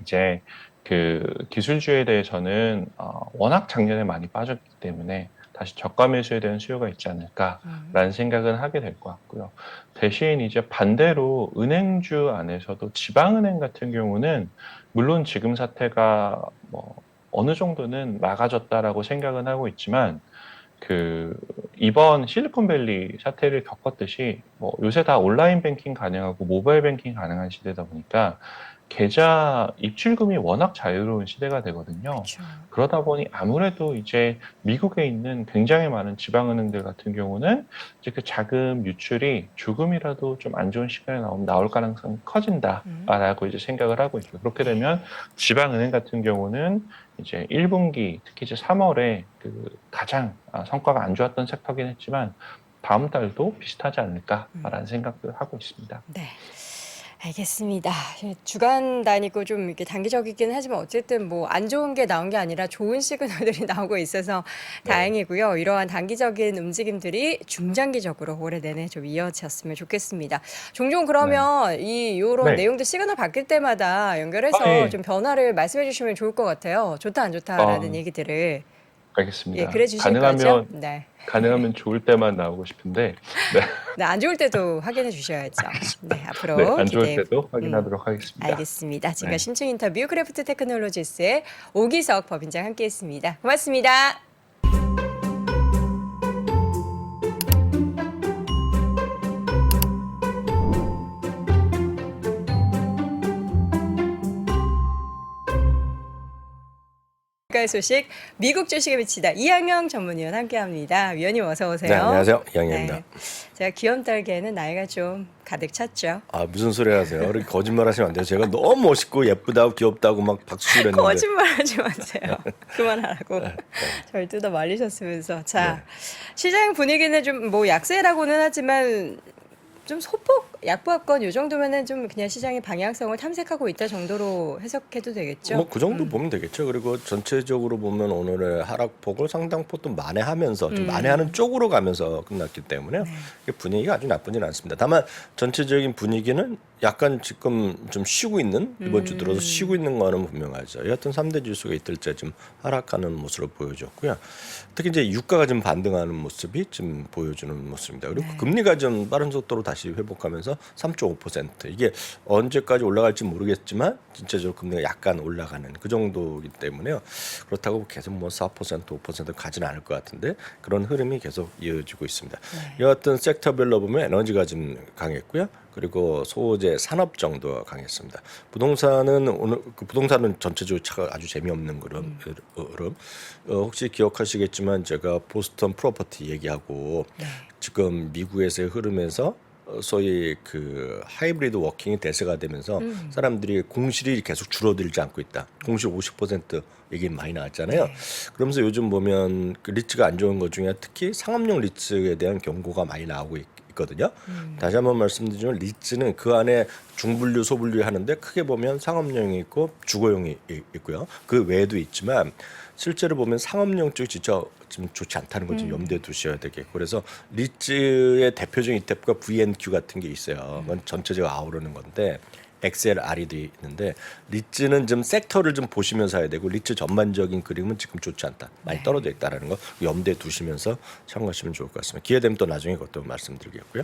이제 그 기술주에 대해서는 워낙 작년에 많이 빠졌기 때문에 다시 저가 매수에 대한 수요가 있지 않을까라는 생각은 하게 될 것 같고요. 대신 이제 반대로 은행주 안에서도 지방은행 같은 경우는 물론 지금 사태가 뭐 어느 정도는 막아졌다라고 생각은 하고 있지만, 그 이번 실리콘밸리 사태를 겪었듯이 뭐 요새 다 온라인 뱅킹 가능하고 모바일 뱅킹 가능한 시대다 보니까 계좌 입출금이 워낙 자유로운 시대가 되거든요. 그쵸. 그러다 보니 아무래도 이제 미국에 있는 굉장히 많은 지방은행들 같은 경우는 이제 그 자금 유출이 조금이라도 좀 안 좋은 시간에 나올 가능성이 커진다라고 이제 생각을 하고 있고, 그렇게 네. 되면 지방은행 같은 경우는 이제 1분기 특히 이제 3월에 그 가장 성과가 안 좋았던 섹터긴 했지만 다음 달도 비슷하지 않을까라는 생각을 하고 있습니다. 네. 알겠습니다. 주간 단위고 좀 이렇게 단기적이긴 하지만 어쨌든 뭐 안 좋은 게 나온 게 아니라 좋은 시그널들이 나오고 있어서 네. 다행이고요. 이러한 단기적인 움직임들이 중장기적으로 올해 내내 좀 이어졌으면 좋겠습니다. 종종 그러면 요런 네. 내용들 시그널 바뀔 때마다 연결해서 예. 좀 변화를 말씀해 주시면 좋을 것 같아요. 좋다 안 좋다라는 얘기들을. 알겠습니다. 그래 주실 거죠? 가능하면 좋을 때만 나오고 싶은데 네, 안 좋을 때도 확인해 주셔야죠. 네, 앞으로 네, 안 좋을 기대해 때도 확인하도록 하겠습니다. 알겠습니다. 지금까지 네. 심층 인터뷰 크래프트 테크놀로지스의 오기석 법인장 함께했습니다. 고맙습니다. 의 소식 미국 주식에 비치다 이항영 전문위원 함께합니다. 위원님 어서 오세요. 네, 안녕하세요. 이항영입니다. 네, 제가 귀염떨게는 나이가 좀 가득 찼죠. 아, 무슨 소리 하세요? 그렇게 거짓말 하시면 안 돼요. 제가 너무 멋있고 예쁘다고 귀엽다고 막 박수 치랬는데. 거짓말하지 마세요. 그만하라고 절 뜯어 말리셨으면서 자 시장 분위기는 좀 뭐 약세라고는 하지만 좀 소폭 약보합권 요 정도면은 좀 그냥 시장의 방향성을 탐색하고 있다 정도로 해석해도 되겠죠. 뭐 그 정도 보면 되겠죠. 그리고 전체적으로 보면 오늘의 하락폭을 상당폭 또 만회하면서 좀 만회하는 쪽으로 가면서 끝났기 때문에 분위기가 아주 나쁘진 않습니다. 다만 전체적인 분위기는 약간 지금 좀 쉬고 있는 이번 주 들어서 쉬고 있는 거는 분명하죠. 여하튼 3대 지수가 이틀째 좀 하락하는 모습을 보여줬고요. 특히 이제 유가가 좀 반등하는 모습이 좀 보여주는 모습입니다. 그리고 금리가 좀 빠른 속도로 다시 회복하면서 3.5% 이게 언제까지 올라갈지 모르겠지만 진짜적으로 금리가 약간 올라가는 그 정도이기 때문에요. 그렇다고 계속 뭐 4%, 5% 가지는 않을 것 같은데 그런 흐름이 계속 이어지고 있습니다. 여하튼 섹터별로 보면 에너지가 좀 강했고요. 그리고 소재 산업 정도가 강했습니다. 부동산은 오늘 부동산은 전체적으로 차가 아주 재미없는 흐름. 혹시 기억하시겠지만 제가 보스턴 프로퍼티 얘기하고 지금 미국에서의 흐름에서 소위 그 하이브리드 워킹이 대세가 되면서 사람들이 공실이 계속 줄어들지 않고 있다. 공실 50% 얘기 많이 나왔잖아요. 그러면서 요즘 보면 그 리츠가 안 좋은 것 중에 특히 상업용 리츠에 대한 경고가 많이 나오고 있거든요. 다시 한번 말씀드리면 리츠는 그 안에 중분류, 소분류 하는데 크게 보면 상업용이 있고 주거용이 있고요. 그 외에도 있지만 실제로 보면 상업용 쪽이 진짜 좀 좋지 않다는 걸 좀 염두에 두셔야 되겠고 그래서 리츠의 대표적인 ETF가 VNQ 같은 게 있어요. 그건 전체적으로 아우르는 건데 XLR이도 있는데 리츠는 좀 섹터를 좀 보시면서 해야 되고 리츠 전반적인 그림은 지금 좋지 않다. 많이 떨어져 있다라는 거 염두에 두시면서 참고하시면 좋을 것 같습니다. 기회 되면 또 나중에 그것도 말씀드리겠고요.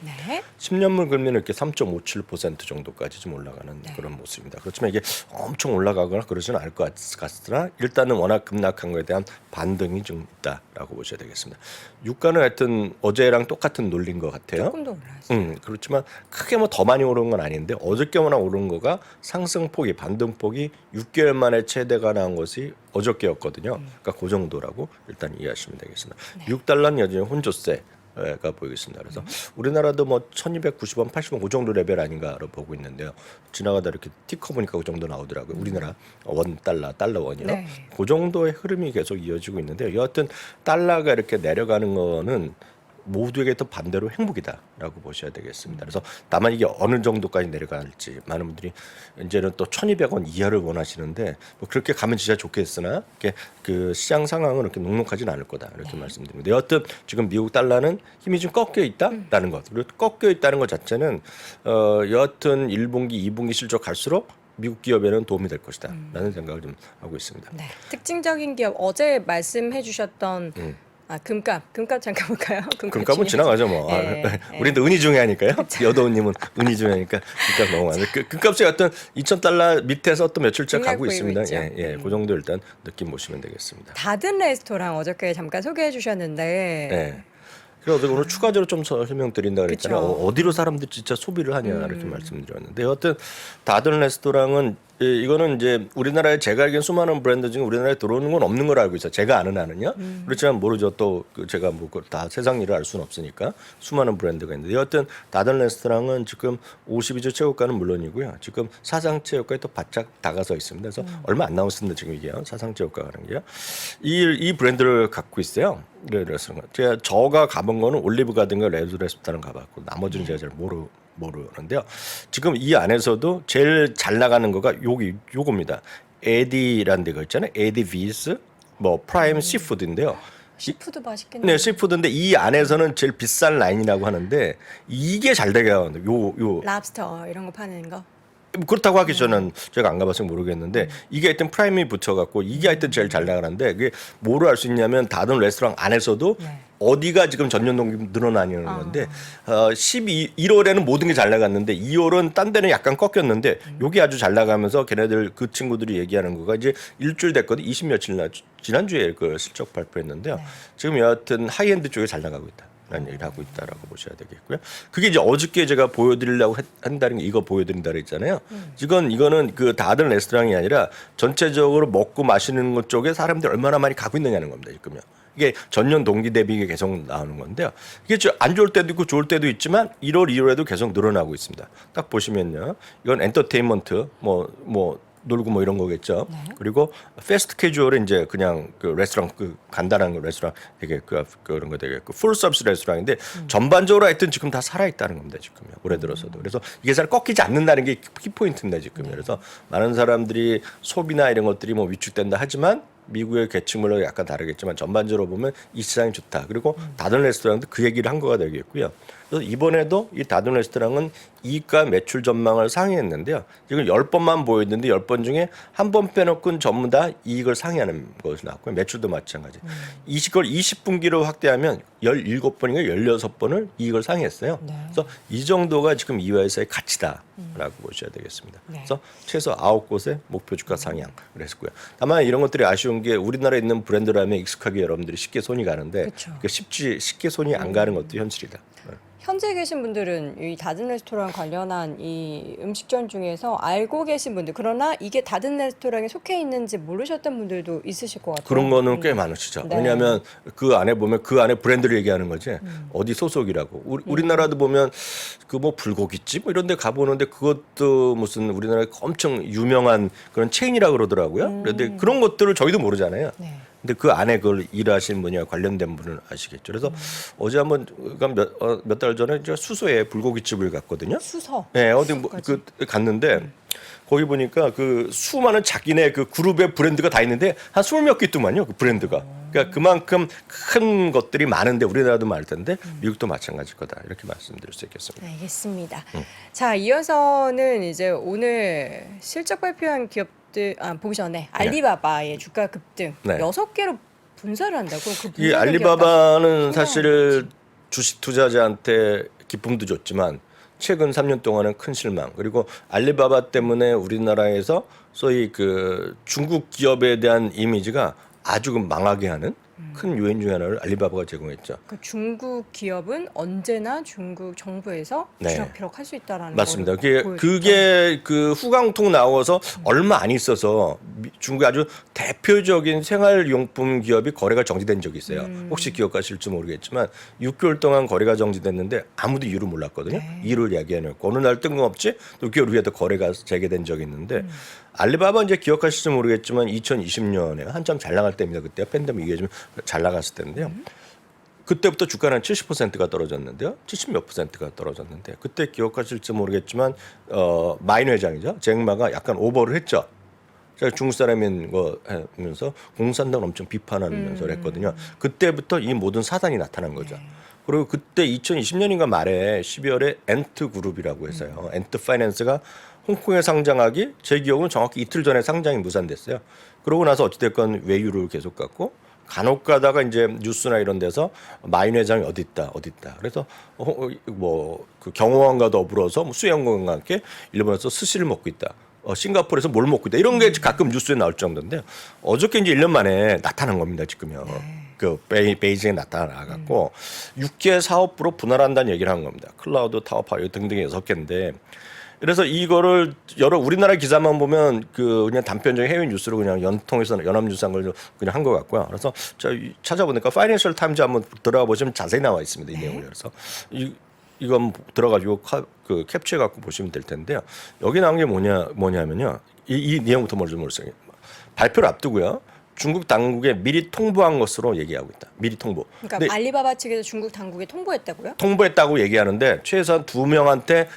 10년물 금리는 이렇게 3.57% 정도까지 좀 올라가는 그런 모습입니다. 그렇지만 이게 엄청 올라가거나 그러지는 않을 것 같으나 일단은 워낙 급락한 거에 대한 반등이 좀 있다라고 보셔야 되겠습니다. 유가는 하여튼 어제랑 똑같은 논리인 것 같아요. 조금 더 올라왔어요. 그렇지만 크게 뭐 더 많이 오른 건 아닌데 어저께나 오른 거가 상승폭이 반등폭이 6개월 만에 최대가 나온 것이 어저께였거든요. 그러니까 그 정도라고 일단 이해하시면 되겠습니다. 미국 달러는 여전히 혼조세가 보이겠습니다. 그래서 우리나라도 뭐 1290원, 80원 그 정도 레벨 아닌가로 보고 있는데요. 지나가다 이렇게 티커 보니까 그 정도 나오더라고요. 우리나라 원 달러 원이요. 그 정도의 흐름이 계속 이어지고 있는데요. 여하튼 달러가 이렇게 내려가는 거는 모두에게 또 반대로 행복이다라고 보셔야 되겠습니다. 그래서 다만 이게 어느 정도까지 내려갈지 많은 분들이 이제는 또 1,200원 이하를 원하시는데 뭐 그렇게 가면 진짜 좋겠으나 이렇게 그 시장 상황은 그렇게 녹록하지는 않을 거다 이렇게 말씀드립니다. 여하튼 지금 미국 달러는 힘이 좀 꺾여 있다라는 것 그리고 꺾여 있다는 것 자체는 여하튼 1분기, 2분기 실적 갈수록 미국 기업에는 도움이 될 것이다 라는 생각을 좀 하고 있습니다. 특징적인 기업 어제 말씀해 주셨던 금값 잠깐 볼까요? 금값은 지나가죠 뭐. 우리도 은이 중요하니까요. 여도우님은 은이 중요하니까 금값 넘어가는. 금값이 어떤 2,000달러 밑에서 또 며칠째 가고 있습니다. 그 정도 일단 느낌 보시면 되겠습니다. 다든 레스토랑 어저께 잠깐 소개해 주셨는데. 그래서 오늘 추가적으로 좀 설명드린다 그랬잖아요. 어디로 사람들이 진짜 소비를 하냐 이렇게 말씀드렸는데 여하튼 다든 레스토랑은 이거는 이제 우리나라에 제가 알기엔 수많은 브랜드 중에 우리나라에 들어오는 건 없는 걸 알고 있어요. 제가 아는 한은요. 그렇지만 모르죠. 또 제가 뭐 다 세상 일을 알 수는 없으니까 수많은 브랜드가 있는데 여하튼 다든 레스토랑은 지금 52주 최고가는 물론이고요. 지금 사상 최고가에 또 바짝 다가서 있습니다. 그래서 얼마 안 남았습니다. 지금 이게요. 사상 최고가가 하는 게요. 이 브랜드를 갖고 있어요. 그래서 제가 가본 거는 올리브 가든과 레드 레스토랑 가봤고 나머지는 제가 잘 모르는데요. 지금 이 안에서도 제일 잘 나가는 거가 요겁니다. 에디라는 데가 있잖아요. 에디 비스, 뭐 프라임 시푸드인데요. 시푸드 맛있겠네요. 네, 시푸드인데 이 안에서는 제일 비싼 라인이라고 하는데 이게 잘 되게요. 요 랍스터 이런 거 파는 거. 그렇다고 하기 저는 제가 안 가봐서 모르겠는데 이게 하여튼 프라임이 붙여갖고 이게 하여튼 제일 잘 나가는데 그게 뭐로 알 수 있냐면 다른 레스토랑 안에서도 네. 어디가 지금 전년 동기 늘어나는 건데 1월에는 모든 게 잘 나갔는데 2월은 딴 데는 약간 꺾였는데 요게 아주 잘 나가면서 걔네들 그 친구들이 얘기하는 거가 이제 일주일 됐거든. 20며칠 지난주에 그 실적 발표했는데요. 지금 여하튼 하이엔드 쪽에 잘 나가고 있다. 라는 얘기를 하고 있다라고 보셔야 되겠고요. 그게 이제 어저께 제가 보여드리려고 한다는 게 이거 보여드린다 그랬잖아요. 이거는 그 다른 레스토랑이 아니라 전체적으로 먹고 마시는 것 쪽에 사람들이 얼마나 많이 가고 있느냐는 겁니다. 지금요. 이게 전년 동기 대비 이게 계속 나오는 건데요. 이게 안 좋을 때도 있고 좋을 때도 있지만 1월, 2월에도 계속 늘어나고 있습니다. 딱 보시면요. 이건 엔터테인먼트 뭐 놀고 뭐 이런 거겠죠. 네. 그리고 패스트 캐주얼은 이제 그냥 그 레스토랑 그 간단한 그 레스토랑 되게 그런 거 되게 풀 서비스 레스토랑인데 전반적으로 하여튼 지금 다 살아 있다는 겁니다. 지금요. 올해 들어서도. 그래서 이게 잘 꺾이지 않는다는 게 키포인트입니다. 지금요. 그래서 많은 사람들이 소비나 이런 것들이 뭐 위축된다 하지만 미국의 계층별로 약간 다르겠지만 전반적으로 보면 이 시장이 좋다. 그리고 다른 레스토랑도 그 얘기를 한 거가 되겠고요. 그래서 이번에도 이 다른 레스토랑은 이익과 매출 전망을 상회했는데요. 지금 10번만 보였는데 10번 중에 한 번 빼놓고는 전부 다 이익을 상회하는 것이 나왔고요. 매출도 마찬가지. 이걸 20분기로 확대하면 17번인가 16번을 이익을 상회했어요. 네. 그래서 이 정도가 지금 이 회사의 가치다라고 보셔야 되겠습니다. 네. 그래서 최소 9곳의 목표 주가 상향을 했고요. 다만 이런 것들이 아쉬운 게 우리나라에 있는 브랜드라면 익숙하게 여러분들이 쉽게 손이 가는데 그쵸. 그게 쉽게 손이 안 가는 것도 현실이다. 현재 계신 분들은 이 다른 레스토랑 관련한 이 음식점 중에서 알고 계신 분들, 그러나 이게 다른 레스토랑에 속해 있는지 모르셨던 분들도 있으실 것 같아요. 그런 거는 꽤 많으시죠. 네. 왜냐하면 그 안에 보면 그 안에 브랜드를 얘기하는 거지. 어디 소속이라고. 우리나라도 보면 그 뭐 불고기집 뭐 이런 데 가보는데 그것도 무슨 우리나라에 엄청 유명한 그런 체인이라고 그러더라고요. 그런데 그런 것들을 저희도 모르잖아요. 네. 근데 그 안에 그걸 일하시는 분이나 관련된 분은 아시겠죠. 그래서 어제 한번 몇 달 전에 제가 수서에 불고기집을 갔거든요. 수서. 네, 어디 뭐 그 갔는데 거기 보니까 그 수많은 자기네 그 그룹의 브랜드가 다 있는데 한 20몇 개 있더만요. 그 브랜드가. 그러니까 그만큼 큰 것들이 많은데 우리나라도 많을 텐데 미국도 마찬가지일 거다. 이렇게 말씀드릴 수 있겠습니다. 알겠습니다. 자, 이어서는 이제 오늘 실적 발표한 기업들 보기 전에 알리바바의 주가 급등 네. 6개로 분사를 한다고. 그 이 분사된 알리바바는 기업 사실 주식 투자자한테 기쁨도 줬지만 최근 3년 동안은 큰 실망. 그리고 알리바바 때문에 우리나라에서 소위 그 중국 기업에 대한 이미지가 아주 망하게 하는 큰 요인 중에 하나를 알리바바가 제공했죠. 그 중국 기업은 언제나 중국 정부에서 네. 쥐락펴락 할 수 있다라는 맞습니다. 거를 그게 그 후광통 나와서 얼마 안 있어서 중국의 아주 대표적인 생활용품 기업이 거래가 정지된 적이 있어요. 혹시 기억하실지 모르겠지만 6개월 동안 거래가 정지됐는데 아무도 이유를 몰랐거든요. 네. 이유를 이야기 안 했고 어느 날 뜬금없이 6개월 후에도 거래가 재개된 적이 있는데 알리바바 이제 기억하실지 모르겠지만 2020년에 한참 잘 나갈 때입니다. 그때 팬데믹 이게 좀 잘 나갔을 때인데요. 그때부터 주가는 70%가 떨어졌는데요. 70 몇 %가 떨어졌는데 그때 기억하실지 모르겠지만 마인 회장이죠. 잭마가 약간 오버를 했죠. 제가 중국 사람인 거 하면서 공산당을 엄청 비판하면서 했거든요. 그때부터 이 모든 사단이 나타난 거죠. 그리고 그때 2020년인가 말에 12월에 엔트 그룹이라고 해서요. 엔트 파이낸스가 홍콩에 상장하기 제 기억은 정확히 이틀 전에 상장이 무산됐어요. 그러고 나서 어찌됐건 외유를 계속 갖고 간혹 가다가 이제 뉴스나 이런 데서 마인 회장이 어디 있다. 그래서 뭐 그 경호원과 더불어서 뭐 수영관과 함께 일본에서 스시를 먹고 있다. 싱가포르에서 뭘 먹고 있다. 이런 게 가끔 뉴스에 나올 정도인데요. 어저께 이제 1년 만에 나타난 겁니다. 지금요. 그 베이징에 나타나갖고 6개 사업부로 분할한다는 얘기를 한 겁니다. 클라우드, 타워파이어 등등 6개인데 그래서 이거를 여러 우리나라 기사만 보면 그냥 단편적인 해외 뉴스로 그냥 연통해서 연합뉴스한 걸 그냥 한 것 같고요. 그래서 저 찾아보니까 파이낸셜 타임즈 한번 들어가 보시면 자세히 나와 있습니다. 이 내용을. 그래서 이거 한번 들어가지고 그 캡처해 갖고 보시면 될 텐데요. 여기 나온 게 뭐냐면요. 이 내용부터 먼저 모르겠어요. 발표를 앞두고요. 중국 당국에 미리 통보한 것으로 얘기하고 있다. 미리 통보. 그러니까 근데 알리바바 측에서 중국 당국에 통보했다고요? 통보했다고 얘기하는데 최소한 2명한테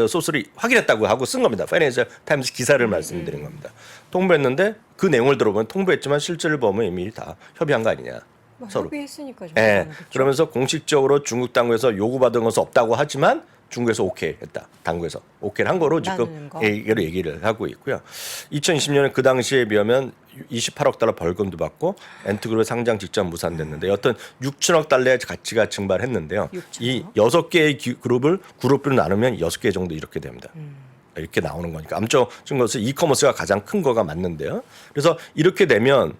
소스를 확인했다고 하고 쓴 겁니다. 파이낸셜 타임스 기사를 말씀드린 겁니다. 통보했는데 그 내용을 들어보면 통보했지만 실제를 보면 이미 다 협의한 거 아니냐. 뭐 서로. 협의했으니까 좀. 예. 그렇죠. 그러면서 공식적으로 중국 당국에서 요구받은 것은 없다고 하지만 중국에서 오케이 했다. 당국에서 오케이를 한 거로 지금 나누는 거. 얘기를 하고 있고요. 2020년에 그 당시에 비하면 28억 달러 벌금도 받고 엔트그룹 상장 직전 무산됐는데 어떤 6천억 달러의 가치가 증발했는데요. 6천억? 이 6개의 그룹으로 나누면 6개 정도 이렇게 됩니다. 이렇게 나오는 거니까 암적인 것은 이커머스가 가장 큰 거가 맞는데요. 그래서 이렇게 되면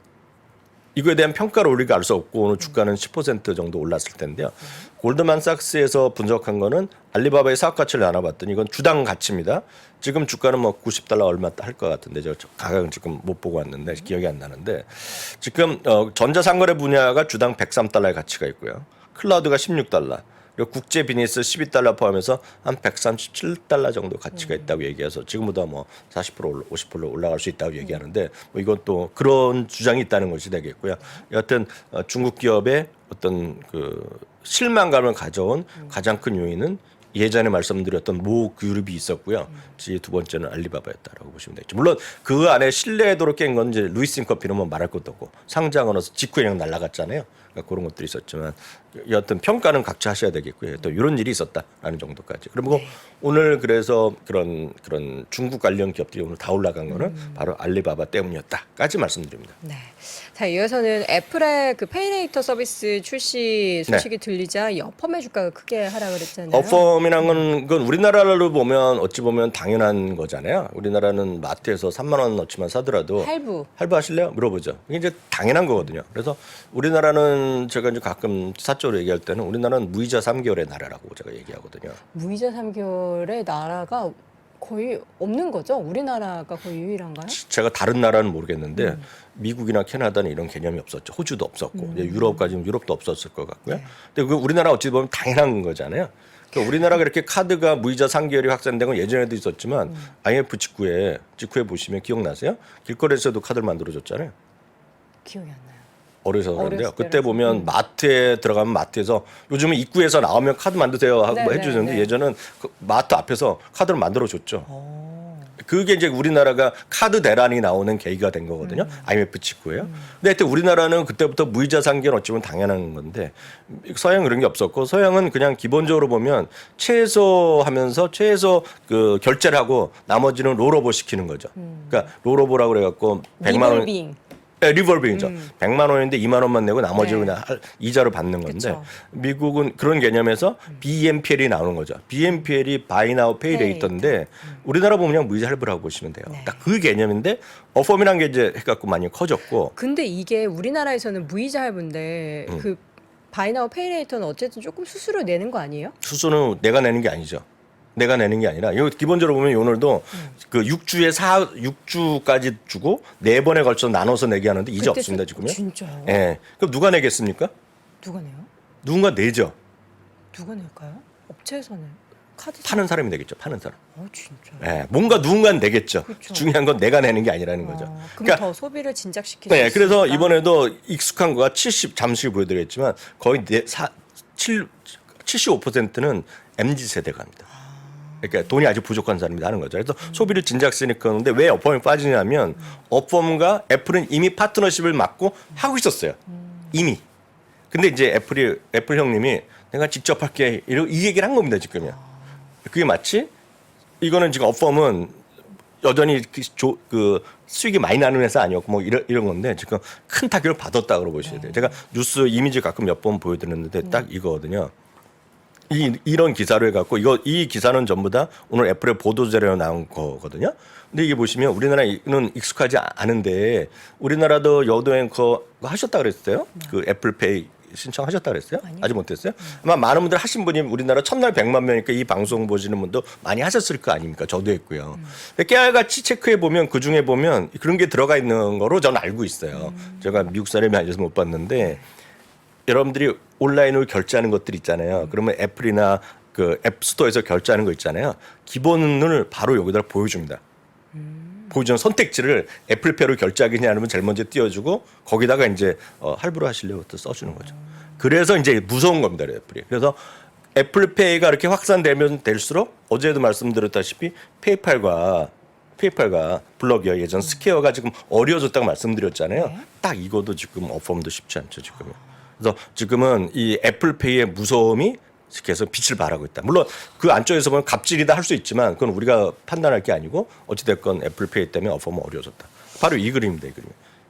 이거에 대한 평가를 우리가 알 수 없고 오늘 주가는 10% 정도 올랐을 텐데요. 골드만삭스에서 분석한 거는 알리바바의 사업 가치를 나눠봤더니 이건 주당 가치입니다. 지금 주가는 뭐 90달러 얼마 할 것 같은데 저 가격은 지금 못 보고 왔는데 기억이 안 나는데 지금 전자상거래 분야가 주당 103달러의 가치가 있고요. 클라우드가 16달러. 그리고 국제 비즈니스 12달러 포함해서 한 137달러 정도 가치가 있다고 얘기해서 지금보다 뭐 40% 50% 올라갈 수 있다고 얘기하는데 뭐 이건 또 그런 주장이 있다는 것이 되겠고요. 여하튼 중국 기업의 어떤 그 실망감을 가져온 가장 큰 요인은 예전에 말씀드렸던 모 그룹이 있었고요. 두 번째는 알리바바였다라고 보시면 되겠죠. 물론 그 안에 신뢰도로 깬 건 이제 루이스앤커피는 뭐 말할 것도 없고 상장을 해서 직후에 그냥 날아갔잖아요. 그러니까 그런 것들이 있었지만 여하튼 평가는 각자 하셔야 되겠고요. 또 이런 일이 있었다라는 정도까지. 그리고 오늘 그래서 그런 중국 관련 기업들이 오늘 다 올라간 거는 바로 알리바바 때문이었다까지 말씀드립니다. 네. 자, 이어서는 애플의 그 페이레이터 서비스 출시 소식이 들리자 이 어펌의 주가가 크게 하락을 했잖아요. 어펌이란 건 우리나라로 보면 어찌 보면 당연한 거잖아요. 우리나라는 마트에서 3만 원 어치만 사더라도 할부 하실래요? 물어보죠. 이게 이제 당연한 거거든요. 그래서 우리나라는 제가 이제 가끔 사적으로 얘기할 때는 우리나라는 무이자 3개월의 나라라고 제가 얘기하거든요. 무이자 3개월의 나라가 거의 없는 거죠? 우리나라가 거의 유일한가요? 제가 다른 나라는 모르겠는데 미국이나 캐나다는 이런 개념이 없었죠. 호주도 없었고 이제 유럽까지는 유럽도 없었을 것 같고요. 근데 그 우리나라 어찌 보면 당연한 거잖아요. 그러니까 우리나라가 이렇게 카드가 무이자 3개월이 확산된 건 예전에도 있었지만 IMF 직후에 보시면 기억나세요? 길거리에서도 카드를 만들어줬잖아요. 기억이 안 나요. 어려서 그런데요. 어렸을 그때 때라서. 보면 마트에 들어가면 마트에서 요즘은 입구에서 나오면 카드 만드세요 하고 네, 뭐 네, 해주는데 네. 예전은 그 마트 앞에서 카드를 만들어줬죠. 오. 그게 이제 우리나라가 카드 대란이 나오는 계기가 된 거거든요. IMF 직후에요. 근데 하여튼 우리나라는 그때부터 무이자 3개월 어찌 보면 당연한 건데 서양은 그런 게 없었고 서양은 그냥 기본적으로 보면 최소 그 결제를 하고 나머지는 롤오버 시키는 거죠. 그러니까 롤오버라고 그래갖고 100만 원 리볼빙. 리볼빙이죠. 100만 원인데 2만 원만 내고 나머지를 네. 그냥 이자로 받는 건데 그쵸. 미국은 그런 개념에서 BNPL이 나오는 거죠. BNPL이 Buy Now Pay Later인데 우리나라 보면 그냥 무이자 할부라고 보시면 돼요. 네. 딱 그 개념인데 어펌이라는 게 이제 해갖고 많이 커졌고 근데 이게 우리나라에서는 무이자 할부인데 그 바이나우 페이레이터는 어쨌든 조금 수수료 내는 거 아니에요? 수수는 내가 내는 게 아니죠. 내가 내는 게 아니라 이거 기본적으로 보면 오늘도 그 6주까지 주고 4번에 걸쳐 나눠서 내게 하는데 이제 그때 없습니다 지금요. 진짜요? 예. 그럼 누가 내겠습니까? 누가 내요? 누군가 내죠. 누가 낼까요? 업체에서는 카드 파는 사람이 내겠죠. 파는 사람. 진짜. 예, 뭔가 누군가는 내겠죠. 그쵸. 중요한 건 내가 내는 게 아니라는 거죠. 그럼 그러니까 더 소비를 진작시키죠. 네, 그래서 이번에도 익숙한 거가 70 잠시 보여드리겠지만 거의 75%는 MZ 세대가 합니다. 그러니까 돈이 아직 부족한 사람이 하는 거죠. 그래서 소비를 진작시키니까 하는데 왜 어펌이 빠지냐면 어펌과 애플은 이미 파트너십을 맺고 하고 있었어요. 이미. 근데 이제 애플 형님이 내가 직접 할게 이 얘기를 한 겁니다 지금요. 그게 마치 이거는 지금 어펌은 여전히 그 수익이 많이 나는 회사 아니었고 뭐 이런 건데 지금 큰 타격을 받았다고 보셔야 돼요. 제가 뉴스 이미지 가끔 몇 번 보여드렸는데 딱 이거거든요. 이런 기사로 해갖고 이 기사는 전부 다 오늘 애플의 보도 자료에 나온 거거든요. 근데 이게 보시면 우리나라는 익숙하지 않은데 우리나라도 여도 앵커 하셨다 그랬어요? 그 애플페이 신청하셨다 그랬어요? 아니요. 아직 못했어요? 아마 많은 분들 하신 분이 우리나라 첫날 100만 명이니까 이 방송 보시는 분도 많이 하셨을 거 아닙니까? 저도 했고요. 깨알같이 체크해 보면 그 중에 보면 그런 게 들어가 있는 거로 저는 알고 있어요. 제가 미국 사람이 아니어서 못 봤는데 여러분들이 온라인으로 결제하는 것들 있잖아요. 그러면 애플이나 그 앱스토어에서 결제하는 거 있잖아요. 기본을 바로 여기다 보여줍니다. 보여주는 선택지를 애플페이로 결제하겠냐 하면 제일 먼저 띄워주고 거기다가 이제 할부로 하시려고 또 써주는 거죠. 그래서 이제 무서운 겁니다, 애플이. 그래서 애플페이가 이렇게 확산되면 될수록 어제도 말씀드렸다시피 페이팔과 블럭이요 예전 스퀘어가 지금 어려워졌다고 말씀드렸잖아요. 네. 딱 이거도 지금 어펌도 쉽지 않죠 지금. 그래서 지금은 이 애플페이의 무서움이 계속 빛을 발하고 있다. 물론 그 안쪽에서 보면 갑질이다 할 수 있지만 그건 우리가 판단할 게 아니고 어찌됐건 애플페이 때문에 어펌은 어려워졌다. 바로 이 그림입니다.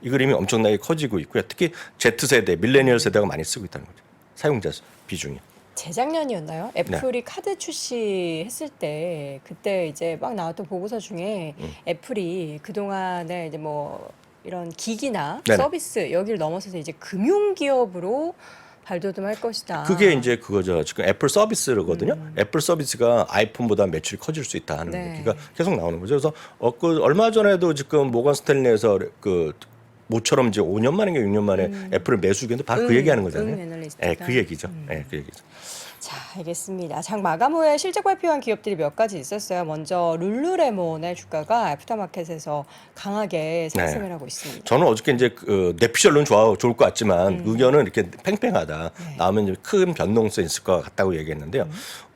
이 그림이 엄청나게 커지고 있고요. 특히 Z세대, 밀레니얼 세대가 많이 쓰고 있다는 거죠. 사용자 비중이. 재작년이었나요? 애플이 카드 출시했을 때 그때 이제 막 나왔던 보고서 중에 애플이 그동안에 이제 뭐 이런 기기나 네네. 서비스 여기를 넘어서서 이제 금융 기업으로 발돋움할 것이다. 그게 이제 그거죠. 지금 애플 서비스거든요. 애플 서비스가 아이폰보다 매출이 커질 수 있다 하는 네. 얘기가 계속 나오는 거죠. 그래서 그 얼마 전에도 지금 모건 스탠리에서 그 모처럼 이제 5년 만인가 6년 만에 애플을 매수했는데 바로 그 얘기하는 거잖아요. 애널리스트가. 네, 그 얘기죠. 네, 그 얘기죠. 자, 알겠습니다. 장 마감 후에 실적 발표한 기업들이 몇 가지 있었어요. 먼저 룰루레몬의 주가가 애프터마켓에서 강하게 상승을 하고 있습니다. 저는 어저께 이제 내피셜로는 좋을 것 같지만 의견은 이렇게 팽팽하다. 네. 나오면 이제 큰 변동성이 있을 것 같다고 얘기했는데요.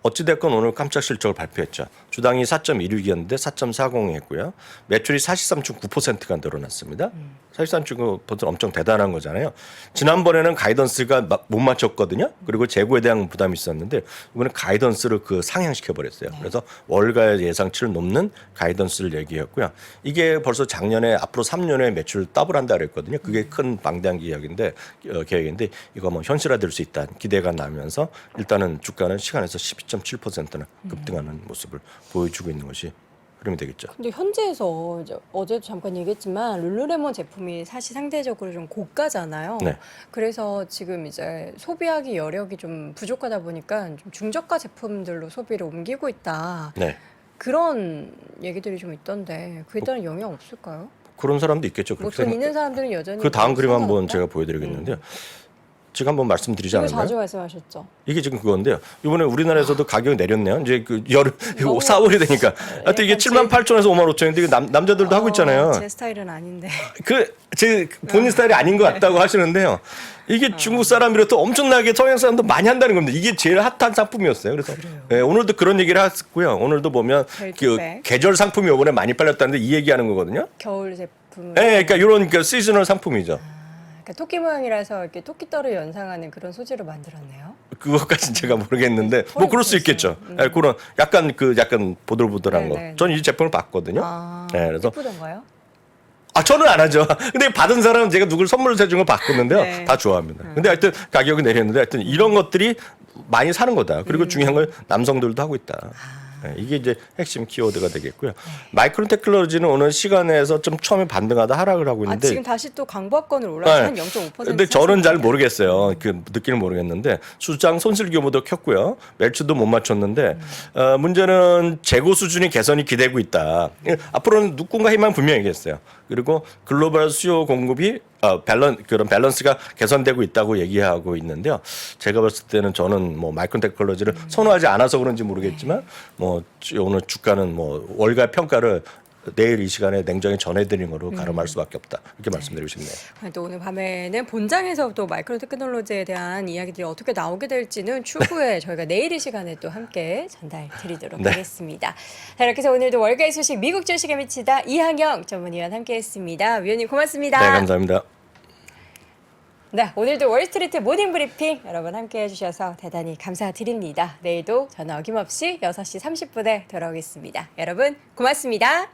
어찌됐건 오늘 깜짝 실적을 발표했죠. 주당이 4.16이었는데 4.40 했고요. 매출이 43.9%가 늘어났습니다. 43.9% 엄청 대단한 거잖아요. 지난번에는 가이던스가 못 맞췄거든요. 그리고 재고에 대한 부담이 있었는데 이번에 가이던스를 상향시켜 버렸어요. 그래서 월가 예상치를 넘는 가이던스를 얘기했고요. 이게 벌써 작년에 앞으로 3년에 매출 더블한다 그랬거든요. 그게 큰 방대한 계획인데 이거 뭐 현실화될 수 있다 기대가 나면서 일단은 주가는 시간에서 12.7%나 급등하는 모습을 보여주고 있는 것이 흐름이 되겠죠. 근데 현재에서 이제 어제도 잠깐 얘기했지만 룰루레몬 제품이 사실 상대적으로 좀 고가잖아요. 네. 그래서 지금 이제 소비하기 여력이 좀 부족하다 보니까 좀 중저가 제품들로 소비를 옮기고 있다. 네. 그런 얘기들이 좀 있던데 그에 따른 영향 없을까요? 그런 사람도 있겠죠. 뭐 그렇게 돈 있는 사람들은 여전히 그 다음 그림 한번 상관없다? 제가 보여드리겠는데요. 지금 한번 말씀드리지 이거 않았나요? 자주 말씀하셨죠. 이게 지금 그건데요. 이번에 우리나라에서도 가격이 내렸네요. 이제 그 여름 너무 4월이 되니까. 하여튼 이게 약간 78,000원에서 55,000원인데 이거 남자들도 하고 있잖아요. 제 스타일은 아닌데. 제 본인 스타일이 아닌 것 같다고 하시는데요. 이게 중국 사람이라도 엄청나게 서양 사람도 많이 한다는 겁니다. 이게 제일 핫한 상품이었어요. 그래서 예, 오늘도 그런 얘기를 했고요. 오늘도 보면 벨트백. 계절 상품이 이번에 많이 팔렸다는데 이 얘기하는 거거든요. 겨울 제품. 예, 그러니까 이런 시즈널 상품이죠. 그러니까 토끼 모양이라서 이렇게 토끼떨을 연상하는 그런 소재로 만들었네요. 그것까지는 제가 모르겠는데 뭐 그럴 수 있겠죠. 예, 그런 약간 보들보들한 거. 네네. 전 이 제품을 봤거든요. 아, 예, 그래서 예쁘던가요? 저는 안 하죠. 근데 받은 사람은 제가 누굴 선물을 해준 거 봤거든요. 네. 다 좋아합니다. 근데 하여튼 가격이 내렸는데 하여튼 이런 것들이 많이 사는 거다. 그리고 중요한 건 남성들도 하고 있다. 네, 이게 이제 핵심 키워드가 되겠고요. 마이크론 테크놀로지는 오늘 시간에서 좀 처음에 반등하다 하락을 하고 있는데 지금 다시 또 강보합권을 올라서 한 네. 0.5%. 근데 저는 잘 모르겠어요. 그 느낌을 모르겠는데 수장 손실 규모도 켰고요. 매출도 못 맞췄는데 문제는 재고 수준이 개선이 기대고 있다. 앞으로는 누군가 희망 분명히겠어요. 그리고 글로벌 수요 공급이 그런 밸런스가 개선되고 있다고 얘기하고 있는데요. 제가 봤을 때는 저는 뭐 마이크론 테크놀로지를 선호하지 않아서 그런지 모르겠지만 뭐 오늘 주가는 뭐 월가 평가를 내일 이 시간에 냉정히 전해드리는 거로 가름할 수밖에 없다. 이렇게 말씀드리고 싶네요. 또 오늘 밤에는 본장에서 또 마이크론 테크놀로지에 대한 이야기들이 어떻게 나오게 될지는 추후에 저희가 내일 이 시간에 또 함께 전달 드리도록 네. 하겠습니다. 자, 이렇게 해서 오늘도 월가의 소식 미국 주식에 미치다 이항영 전문위원 함께했습니다. 위원님 고맙습니다. 네, 감사합니다. 네, 오늘도 월스트리트 모닝 브리핑 여러분 함께 해주셔서 대단히 감사드립니다. 내일도 저는 어김없이 6시 30분에 돌아오겠습니다. 여러분 고맙습니다.